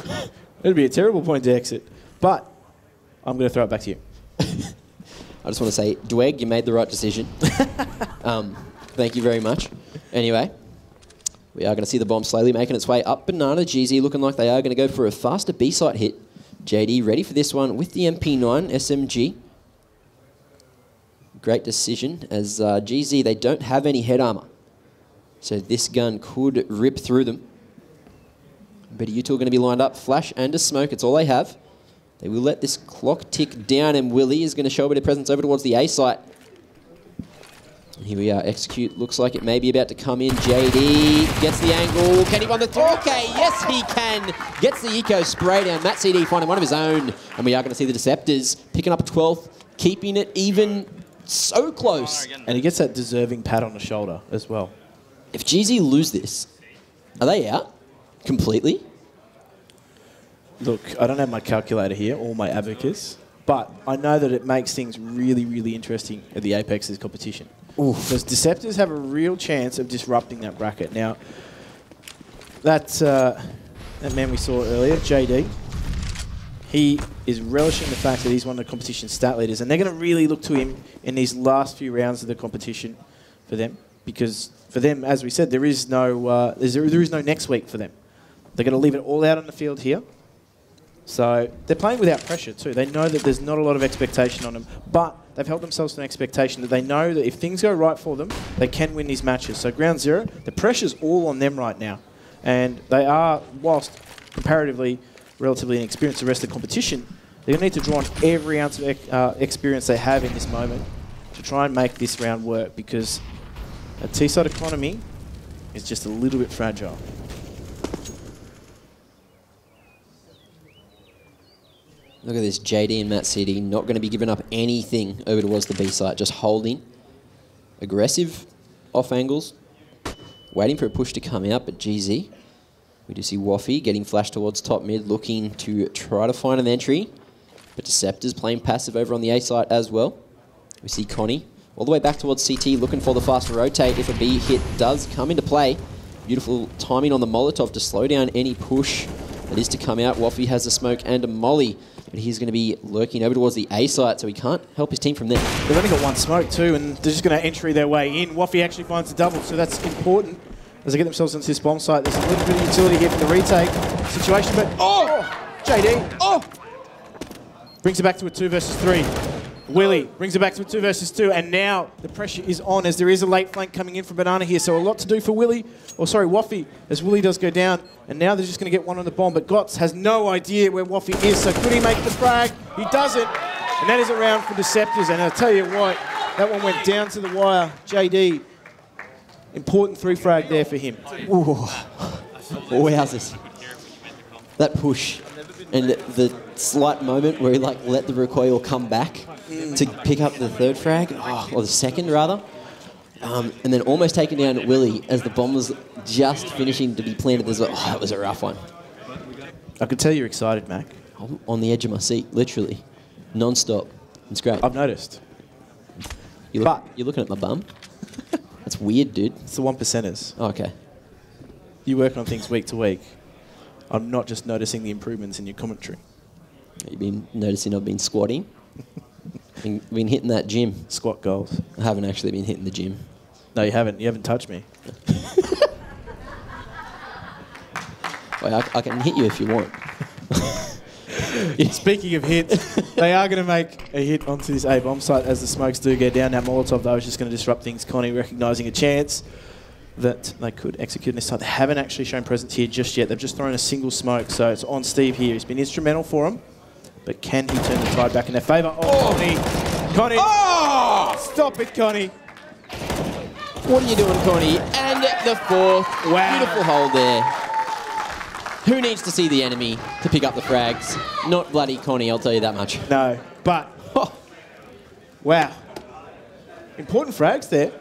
It'd be a terrible point to exit. But I'm going to throw it back to you. I just want to say, Dweg, you made the right decision. Thank you very much. Anyway, we are going to see the bomb slowly making its way up Banana. GZ looking like they are going to go for a faster B-site hit. JD ready for this one with the MP9 SMG. Great decision, as GZ, they don't have any head armour. So this gun could rip through them. But you two are going to be lined up. Flash and a smoke, it's all they have. They will let this clock tick down, and Willie is going to show a bit of presence over towards the A site. Here we are, execute. Looks like it may be about to come in. JD gets the angle. Can he run the through? Okay, yes he can. Gets the eco spray down. Matt CD finding one of his own. And we are going to see the Deceptors picking up 12th, keeping it even so close. And he gets that deserving pat on the shoulder as well. If GZ lose this, are they out completely? Look, I don't have my calculator here, or my abacus, but I know that it makes things really, really interesting at the Apex of this competition. Because Deceptors have a real chance of disrupting that bracket. Now, that man we saw earlier, JD, he is relishing the fact that he's one of the competition stat leaders, and they're going to really look to him in these last few rounds of the competition for them, because for them, as we said, there is no next week for them. They're going to leave it all out on the field here. So they're playing without pressure too. They know that there's not a lot of expectation on them, but they've held themselves to an expectation that they know that if things go right for them, they can win these matches. So ground zero, the pressure's all on them right now. And they are, whilst comparatively relatively inexperienced the rest of the competition, they're going to need to draw on every ounce of experience they have in this moment to try and make this round work, because a T-side economy is just a little bit fragile. Look at this, JD and Matt CD not going to be giving up anything over towards the B site, just holding. Aggressive off angles, waiting for a push to come out, but GZ. We do see Waffy getting flashed towards top mid, looking to try to find an entry. But Deceptors playing passive over on the A site as well. We see Connie all the way back towards CT, looking for the faster rotate if a B hit does come into play. Beautiful timing on the Molotov to slow down any push that is to come out. Waffy has a smoke and a molly, but he's going to be lurking over towards the A site, so he can't help his team from there. They've only got one smoke too, and they're just going to entry their way in. Waffy actually finds the double, so that's important as they get themselves into this bomb site. There's a little bit of utility here for the retake situation, but JD, brings it back to a 2 versus 3. Willie brings it back to a 2 versus 2, and now the pressure is on as there is a late flank coming in from Banana here, so a lot to do for Waffy, as Willie does go down, and now they're just going to get one on the bomb, but Gotts has no idea where Waffy is, so could he make the frag? He doesn't, and that is a round for Deceptors, and I'll tell you what, that one went down to the wire. JD, important 3 frag there for him. Ooh. Wowzers. That push and the slight moment where he let the recoil come back to pick up the 3rd frag, or the 2nd rather, and then almost taking down Willie as the bomb was just finishing to be planted. That was a rough one. I can tell you're excited, Mac. I'm on the edge of my seat, literally, non-stop. It's great. I've noticed. You're looking at my bum? That's weird, dude. It's the 1%ers. Oh, okay. You work on things week to week. I'm not just noticing the improvements in your commentary. You've been noticing I've been squatting? been hitting that gym. Squat goals. I haven't actually been hitting the gym. No, you haven't. You haven't touched me. Well, I can hit you if you want. Speaking of hits, they are going to make a hit onto this A bomb site as the smokes do go down. Now Molotov, though, is just going to disrupt things. Connie recognising a chance that they could execute in this site. They haven't actually shown presence here just yet. They've just thrown a single smoke, so it's on Steve here. He's been instrumental for them, but can he turn the tide back in their favour? Oh, Connie! Connie! Oh! Stop it, Connie! What are you doing, Connie? And the 4th. Wow. Beautiful hold there. Who needs to see the enemy to pick up the frags? Not bloody Connie, I'll tell you that much. No, but... Oh, wow. Important frags there,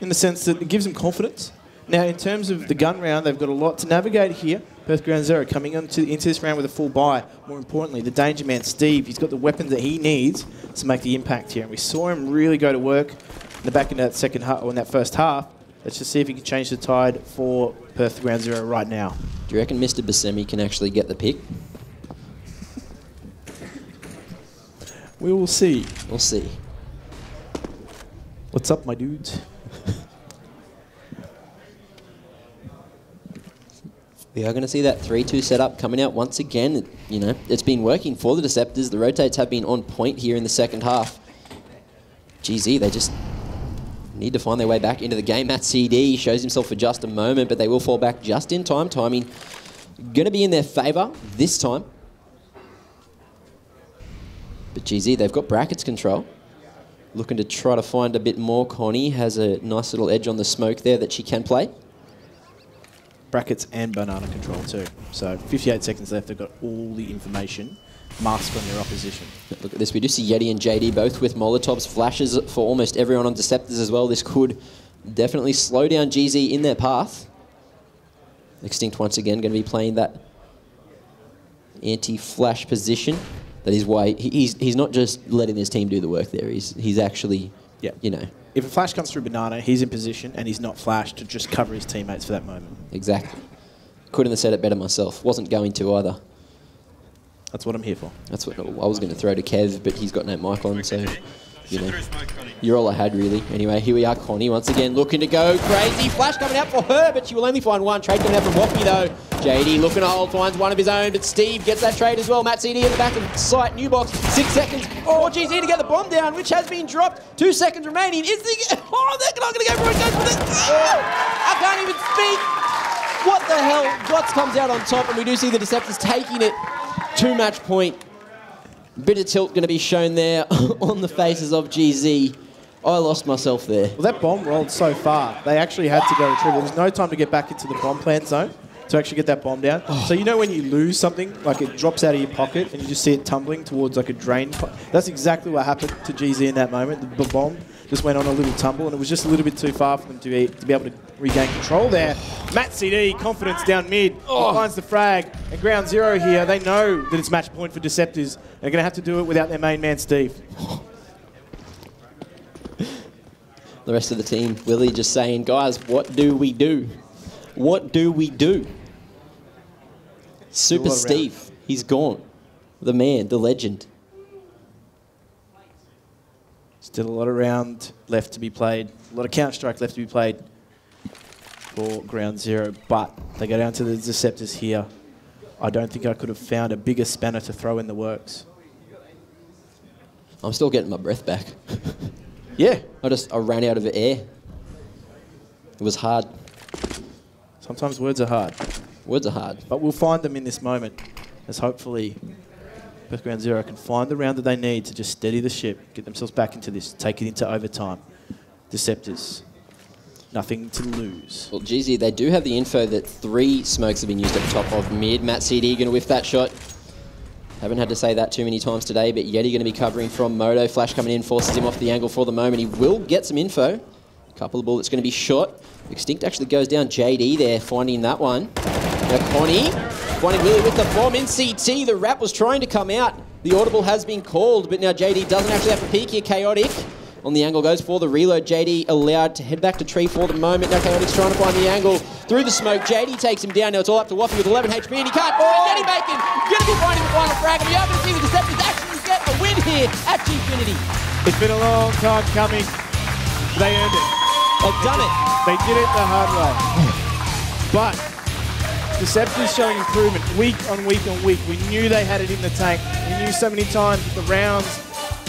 in the sense that it gives them confidence. Now, in terms of the gun round, they've got a lot to navigate here. Perth Ground Zero coming into this round with a full buy. More importantly, the danger man, Steve, he's got the weapons that he needs to make the impact here. And we saw him really go to work in the back end of that second half, or in that first half. Let's just see if he can change the tide for Perth Ground Zero right now. Do you reckon Mr. Buscemi can actually get the pick? We will see. We'll see. What's up, my dudes? We are going to see that 3-2 setup coming out once again. You know, it's been working for the Deceptors. The rotates have been on point here in the second half. GZ, they just need to find their way back into the game. That CD shows himself for just a moment, but they will fall back just in time. Timing going to be in their favour this time. But GZ, they've got brackets control. Looking to try to find a bit more. Connie has a nice little edge on the smoke there that she can play. Brackets and banana control too. So 58 seconds left. They've got all the information masked on their opposition. Look at this. We do see Yeti and JD both with Molotovs, flashes for almost everyone on Deceptors as well. This could definitely slow down GZ in their path. Extinct once again going to be playing that anti-flash position. That is why he's not just letting his team do the work there. He's actually, you know. If a flash comes through banana, he's in position and he's not flashed to just cover his teammates for that moment. Exactly. Couldn't have said it better myself. Wasn't going to either. That's what I'm here for. That's what I was going to throw to Kev, but he's got no mic on, so, you know, you're all I had, really. Anyway, here we are, Connie, once again, looking to go crazy. Flash coming out for her, but she will only find one. Trade coming out from Woppy, though. JD looking to hold, finds one of his own, but Steve gets that trade as well. Matt CD in the back of sight, new box, 6 seconds. Oh, GZ to get the bomb down, which has been dropped. 2 seconds remaining. Is the... Oh, they're not going to go for it. Goes for it. Oh, I can't even speak. What the hell? Dots comes out on top, and we do see the Deceptors taking it to match point. Bit of tilt going to be shown there on the faces of GZ. I lost myself there. Well, that bomb rolled so far, they actually had to go retrieve it. There's no time to get back into the bomb plant zone to actually get that bomb down. So you know when you lose something, like it drops out of your pocket and you just see it tumbling towards like a drain? That's exactly what happened to GZ in that moment. The bomb just went on a little tumble and it was just a little bit too far for them to be able to regain control there. Matt CD, confidence down mid, finds the frag. And Ground Zero here, they know that it's match point for Deceptors. They're going to have to do it without their main man, Steve. The rest of the team, Willie just saying, guys, what do we do? What do we do? Super Steve, he's gone. The man, the legend. Still a lot of round left to be played. A lot of Counter-Strike left to be played for Ground Zero. But they go down to the Deceptors here. I don't think I could have found a bigger spanner to throw in the works. I'm still getting my breath back. Yeah. I ran out of air. It was hard. Sometimes words are hard. Words are hard. But we'll find them in this moment, as hopefully Perth Ground Zero can find the round that they need to just steady the ship, get themselves back into this, take it into overtime. Deceptors, nothing to lose. Well, GZ, they do have the info that 3 smokes have been used at the top of mid. Matt CD going to whiff that shot. Haven't had to say that too many times today, but Yeti going to be covering from Moto. Flash coming in, forces him off the angle for the moment. He will get some info. A couple of bullets going to be shot. Extinct actually goes down. JD there, finding that one. Now Connie, finding Willie with the bomb in CT. The wrap was trying to come out. The audible has been called, but now JD doesn't actually have to peek here. Chaotic on the angle goes for the reload. JD allowed to head back to tree for the moment. Now Chaotic's trying to find the angle through the smoke. JD takes him down. Now it's all up to Woffy with 11 HP, and he can't. Oh, Yeti Bacon going to be finding the final frag, and we are going to see the Deceptors actually get a win here at Gfinity. It's been a long time coming. They earned it. They've done it. They did it the hard way. But Deceptors showing improvement week on week on week. We knew they had it in the tank. We knew so many times that the rounds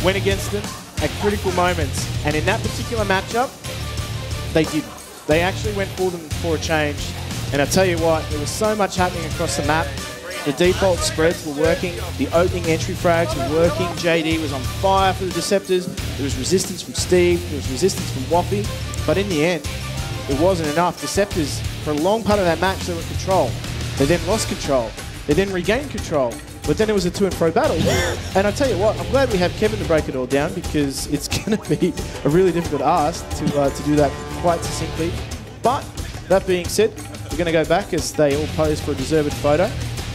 went against them at critical moments. And in that particular matchup, they didn't. They actually went for them for a change. And I tell you what, there was so much happening across the map. The default spreads were working. The opening entry frags were working. JD was on fire for the Deceptors. There was resistance from Steve. There was resistance from Woffy. But in the end, it wasn't enough. Deceptors, for a long part of that match, they were in control. They then lost control. They then regained control. But then it was a to and fro battle. And I tell you what, I'm glad we have Kevin to break it all down, because it's going to be a really difficult ask to do that quite succinctly. But that being said, we're going to go back as they all pose for a deserved photo.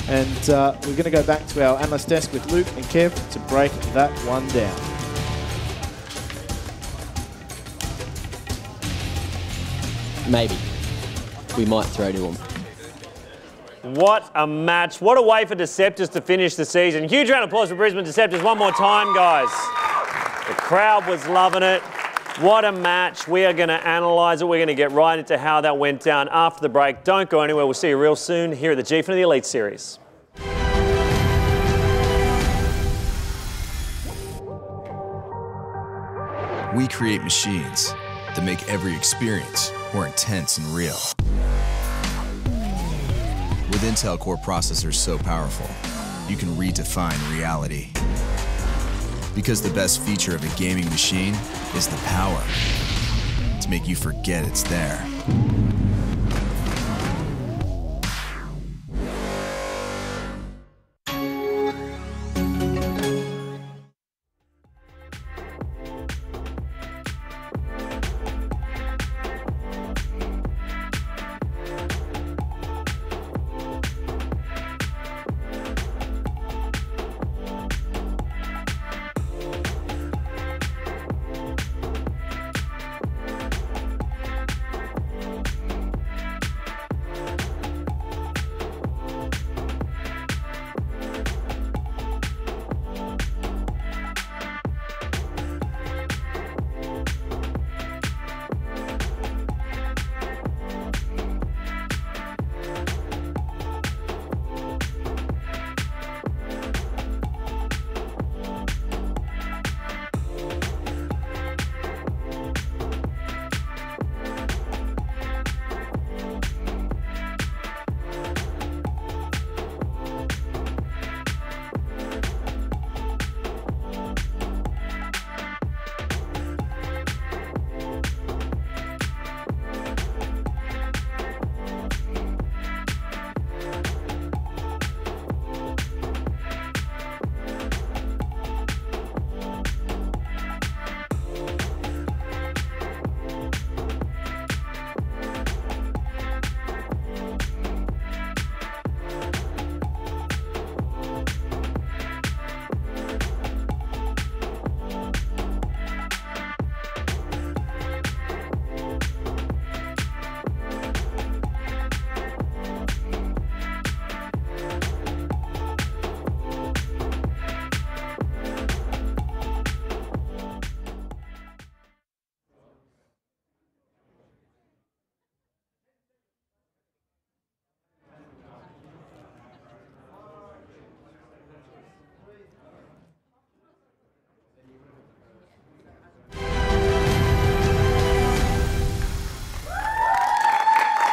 And we're going to go back to our analyst desk with Luke and Kev to break that one down. Maybe. We might throw to them. What a match. What a way for Deceptors to finish the season. Huge round of applause for Brisbane Deceptors one more time, guys. The crowd was loving it. What a match. We are going to analyse it. We're going to get right into how that went down after the break. Don't go anywhere. We'll see you real soon here at the Gfinity Elite Series. We create machines that make every experience more intense and real. With Intel Core processors so powerful, you can redefine reality. Because the best feature of a gaming machine is the power to make you forget it's there.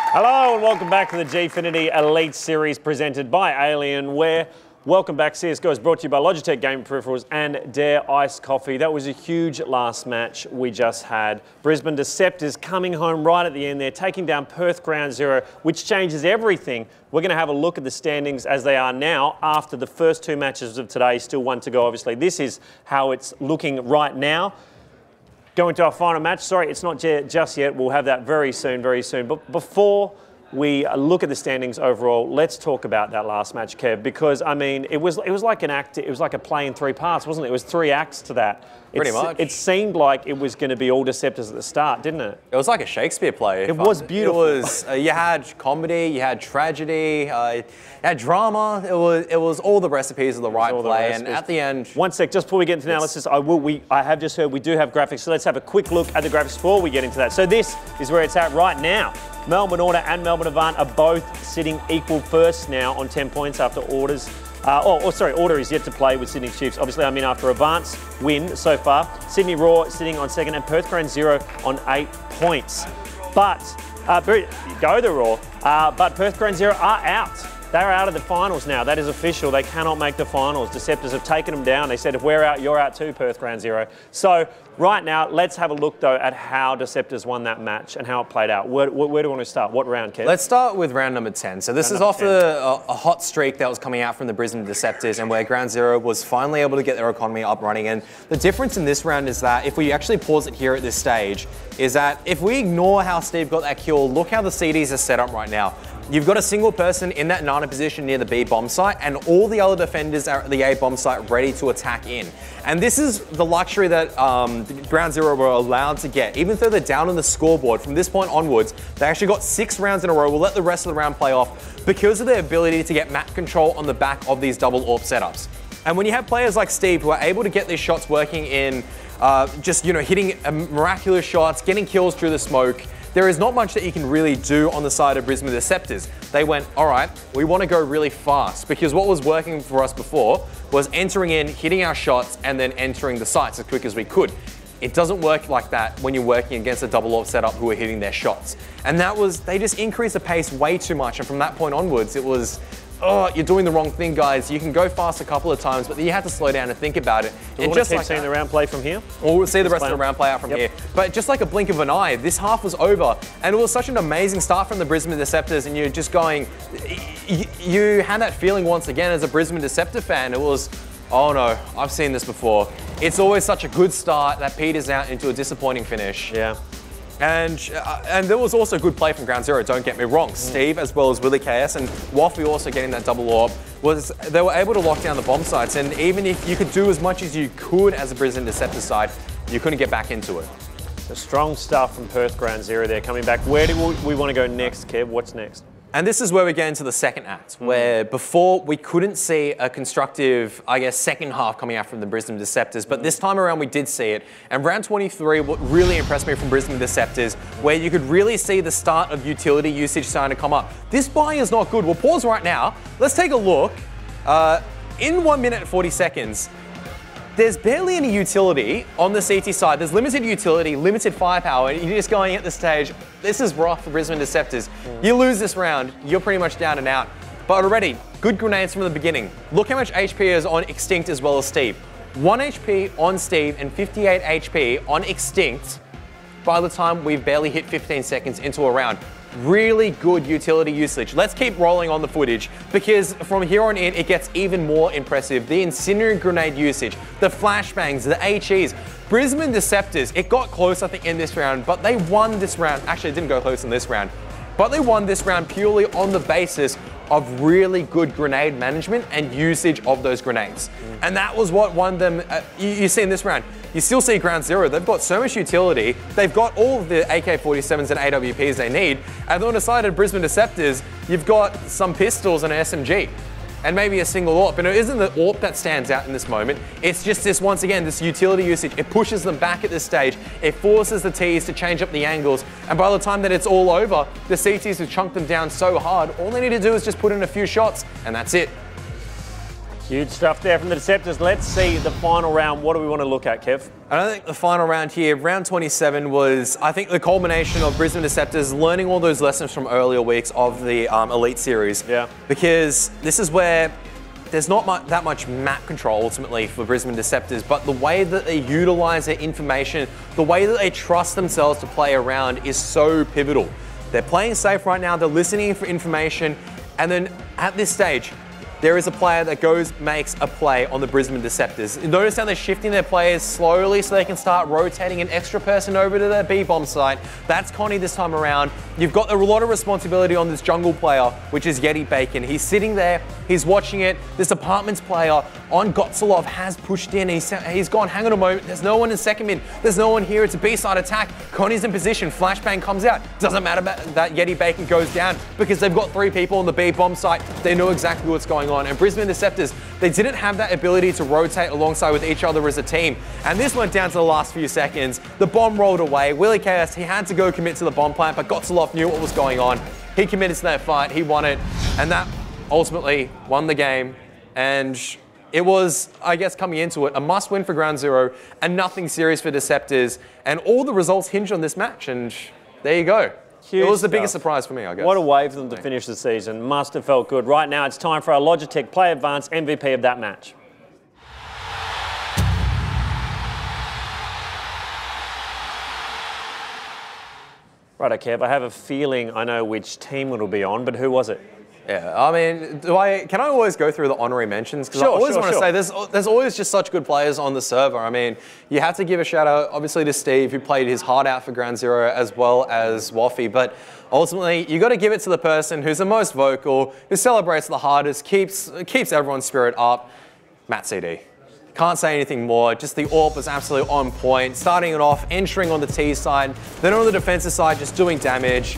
Hello and welcome back to the Gfinity Elite Series presented by Alienware. Welcome back. CSGO is brought to you by Logitech Gaming Peripherals and Dare Iced Coffee. That was a huge last match we just had. Brisbane Deceptors coming home right at the end there, taking down Perth Ground Zero, which changes everything. We're going to have a look at the standings as they are now after the first two matches of today. Still one to go, obviously. This is how it's looking right now. Going to our final match. Sorry, it's not just yet. We'll have that very soon, very soon. But before we look at the standings overall, let's talk about that last match, Kev, because, I mean, it was like an act, it was like a play in three parts, wasn't it? It was three acts to that. Pretty much. It seemed like it was going to be all Deceptors at the start, didn't it? It was like a Shakespeare play. It was beautiful. It was, you had comedy, you had tragedy, you had drama. It was all the recipes of the right play, and at the end... One sec, just before we get into the analysis, I have just heard we do have graphics, so let's have a quick look at the graphics before we get into that. So this is where it's at right now. Melbourne Order and Melbourne Avant are both sitting equal first now on 10 points after Orders. Order is yet to play with Sydney Chiefs. Obviously, I mean, after Avant's win so far. Sydney Raw sitting on second and Perth Ground Zero on 8 points. But, go the Raw, but Perth Ground Zero are out. They're out of the finals now. That is official. They cannot make the finals. Deceptors have taken them down. They said, if we're out, you're out too, Perth Ground Zero. So right now, let's have a look, though, at how Deceptors won that match and how it played out. Where do we want to start? What round, Kev? Let's start with round number 10. So this is off a hot streak that was coming out from the Brisbane Deceptors, and where Ground Zero was finally able to get their economy up running. And the difference in this round is that if we actually pause it here at this stage, is that if we ignore how Steve got that kill, look how the CDs are set up right now. You've got a single person in that nana position near the B bomb site, and all the other defenders are at the A bomb site ready to attack in. And this is the luxury that Ground Zero were allowed to get. Even though they're down on the scoreboard, from this point onwards, they actually got 6 rounds in a row. We'll let the rest of the round play off because of their ability to get map control on the back of these double AWP setups. And when you have players like Steve who are able to get these shots working in just, you know, hitting miraculous shots, getting kills through the smoke, there is not much that you can really do on the side of Brisbane Deceptors. They went, all right, we want to go really fast, because what was working for us before was entering in, hitting our shots, and then entering the sites as quick as we could. It doesn't work like that when you're working against a double AWP setup who are hitting their shots. And that was, they just increased the pace way too much. And from that point onwards, it was, oh, you're doing the wrong thing, guys. You can go fast a couple of times, but then you have to slow down and think about it. And just keep seeing the round play from here? We'll see the rest of the round play out from here. But just like a blink of an eye, this half was over. And it was such an amazing start from the Brisbane Deceptors, and you're just going, you had that feeling once again as a Brisbane Deceptor fan. It was, oh no, I've seen this before. It's always such a good start that peters out into a disappointing finish. Yeah. And there was also good play from Ground Zero, don't get me wrong. Steve, as well as Willie KS, and Waffy also getting that double AWP, they were able to lock down the bomb sites. And even if you could do as much as you could as a Brisbane Deceptor side, you couldn't get back into it. The strong stuff from Perth Ground Zero there coming back. Where do we want to go next, Kev? What's next? And this is where we get into the second act, where before we couldn't see a constructive, I guess, second half coming out from the Brisbane Deceptors, but this time around we did see it. And round 23, what really impressed me from Brisbane Deceptors, where you could really see the start of utility usage starting to come up. This buy is not good. We'll pause right now. Let's take a look. In 1 minute and 40 seconds, there's barely any utility on the CT side. There's limited utility, limited firepower, and you're just going at this stage. This is rough for Brisbane Deceptors. You lose this round, you're pretty much down and out. But already, good grenades from the beginning. Look how much HP is on Extinct as well as Steve. 1 HP on Steve and 58 HP on Extinct by the time we've barely hit 15 seconds into a round. Really good utility usage. Let's keep rolling on the footage, because from here on in, it gets even more impressive. The incendiary grenade usage, the flashbangs, the HEs. Brisbane Deceptors, it got close, I think, in this round, but they won this round. Actually, it didn't go close in this round, but they won this round purely on the basis of really good grenade management and usage of those grenades. And that was what won them. You see in this round, you still see Ground Zero. They've got so much utility. They've got all of the AK-47s and AWPs they need. And on the side of Brisbane Deceptors, you've got some pistols and an SMG. And maybe a single AWP. And it isn't the AWP that stands out in this moment. It's just this, once again, this utility usage. It pushes them back at this stage. It forces the Ts to change up the angles. And by the time that it's all over, the CTs have chunked them down so hard, all they need to do is just put in a few shots, and that's it. Huge stuff there from the Deceptors. Let's see the final round. What do we want to look at, Kev? And I think the final round here, round 27, was, I think, the culmination of Brisbane Deceptors learning all those lessons from earlier weeks of the Elite Series. Yeah. Because this is where there's not that much map control, ultimately, for Brisbane Deceptors, but the way that they utilize their information, the way that they trust themselves to play around is so pivotal. They're playing safe right now, they're listening for information, and then at this stage, there is a player that makes a play on the Brisbane Deceptors. Notice how they're shifting their players slowly so they can start rotating an extra person over to their B-bomb site. That's Connie this time around. You've got a lot of responsibility on this jungle player, which is Yeti Bacon. He's sitting there, he's watching it. This apartments player on Gotsalov has pushed in. He's gone, hang on a moment, there's no one in second mid. There's no one here, it's a B-side attack. Connie's in position, flashbang comes out. Doesn't matter that Yeti Bacon goes down because they've got 3 people on the B-bomb site. They know exactly what's going on. And Brisbane Deceptors, they didn't have that ability to rotate alongside with each other as a team. And this went down to the last few seconds. The bomb rolled away. Willie KS, he had to go commit to the bomb plant, but Gotsalov knew what was going on. He committed to that fight, he won it, and that ultimately won the game. And it was, I guess, coming into it, a must-win for Ground Zero and nothing serious for Deceptors. And all the results hinged on this match, and there you go. Huge it was the biggest stuff. surprise for me, I guess. What a way for them to finish the season. Must have felt good. Right now, it's time for our Logitech Play Advance MVP of that match. Righto, Kev, I have a feeling I know which team it'll be on, but who was it? Yeah, I mean, can I always go through the honorary mentions? Because I Sure, always sure, want to sure. say there's always just such good players on the server. I mean, you have to give a shout out, obviously, to Steve, who played his heart out for Ground Zero, as well as Waffy. But ultimately, you got to give it to the person who's the most vocal, who celebrates the hardest, keeps everyone's spirit up. Matt CD. Can't say anything more. Just the AWP was absolutely on point. Starting it off, entering on the T side, then on the defensive side, just doing damage.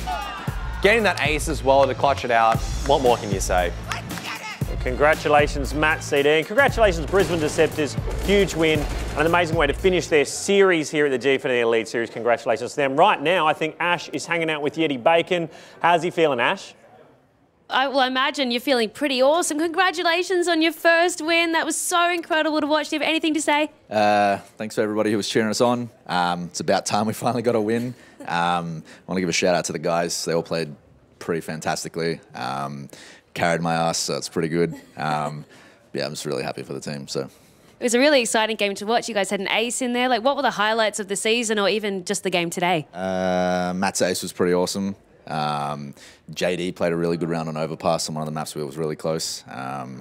Getting that ace as well to clutch it out. What more can you say? Well, congratulations, Matt CD, and congratulations, Brisbane Deceptors. Huge win, and an amazing way to finish their series here at the Gfinity Elite Series. Congratulations to them. Right now, I think Ash is hanging out with Yeti Bacon. How's he feeling, Ash? Well, I imagine you're feeling pretty awesome. Congratulations on your first win. That was so incredible to watch. Do you have anything to say? Thanks to everybody who was cheering us on. It's about time we finally got a win. I want to give a shout out to the guys. They all played pretty fantastically. Carried my ass, so it's pretty good. Yeah, I'm just really happy for the team. So. It was a really exciting game to watch. You guys had an ace in there. Like, what were the highlights of the season or even just the game today? Matt's ace was pretty awesome. JD played a really good round on Overpass on one of the maps where it was really close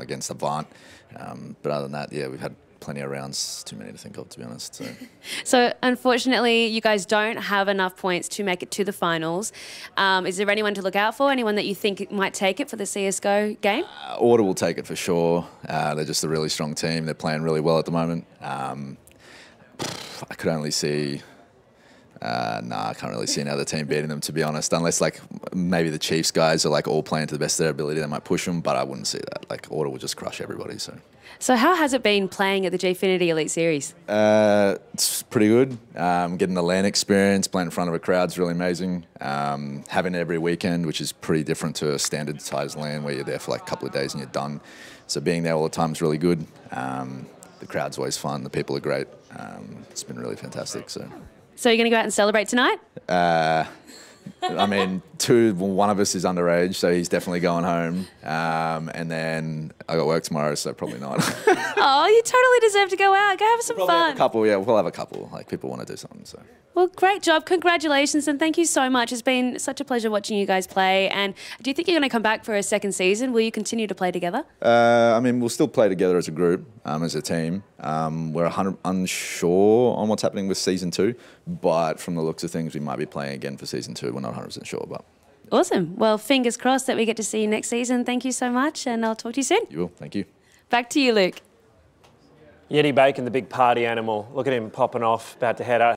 against Avant. But other than that, yeah, we've had plenty of rounds, too many to think of, to be honest. So unfortunately, you guys don't have enough points to make it to the finals. Is there anyone to look out for? Anyone that you think might take it for the CSGO game? Order will take it for sure. They're just a really strong team. They're playing really well at the moment. I could only see... I can't really see another team beating them, to be honest, unless like maybe the Chiefs guys are like all playing to the best of their ability. They might push them, but I wouldn't see that. Like Order will just crush everybody. So how has it been playing at the Gfinity Elite Series? It's pretty good. Getting the LAN experience, playing in front of a crowd is really amazing. Having it every weekend, which is pretty different to a standard sized LAN where you're there for like a couple of days and you're done. So being there all the time is really good. The crowd's always fun. The people are great. It's been really fantastic. So you're going to go out and celebrate tonight? I mean, one of us is underage, so he's definitely going home. And then I got work tomorrow, so probably not. Oh, you totally deserve to go out. Go have some fun. Have a couple, yeah, we'll have a couple. Like people want to do something, so. Well, great job. Congratulations, and thank you so much. It's been such a pleasure watching you guys play. And do you think you're going to come back for a second season? Will you continue to play together? I mean, we'll still play together as a group, as a team. We're unsure on what's happening with Season 2, but from the looks of things, we might be playing again for Season 2. We're not 100% sure, but... Awesome. Well, fingers crossed that we get to see you next season. Thank you so much, and I'll talk to you soon. You will. Thank you. Back to you, Luke. Yeti Bacon, the big party animal. Look at him popping off, about to head out.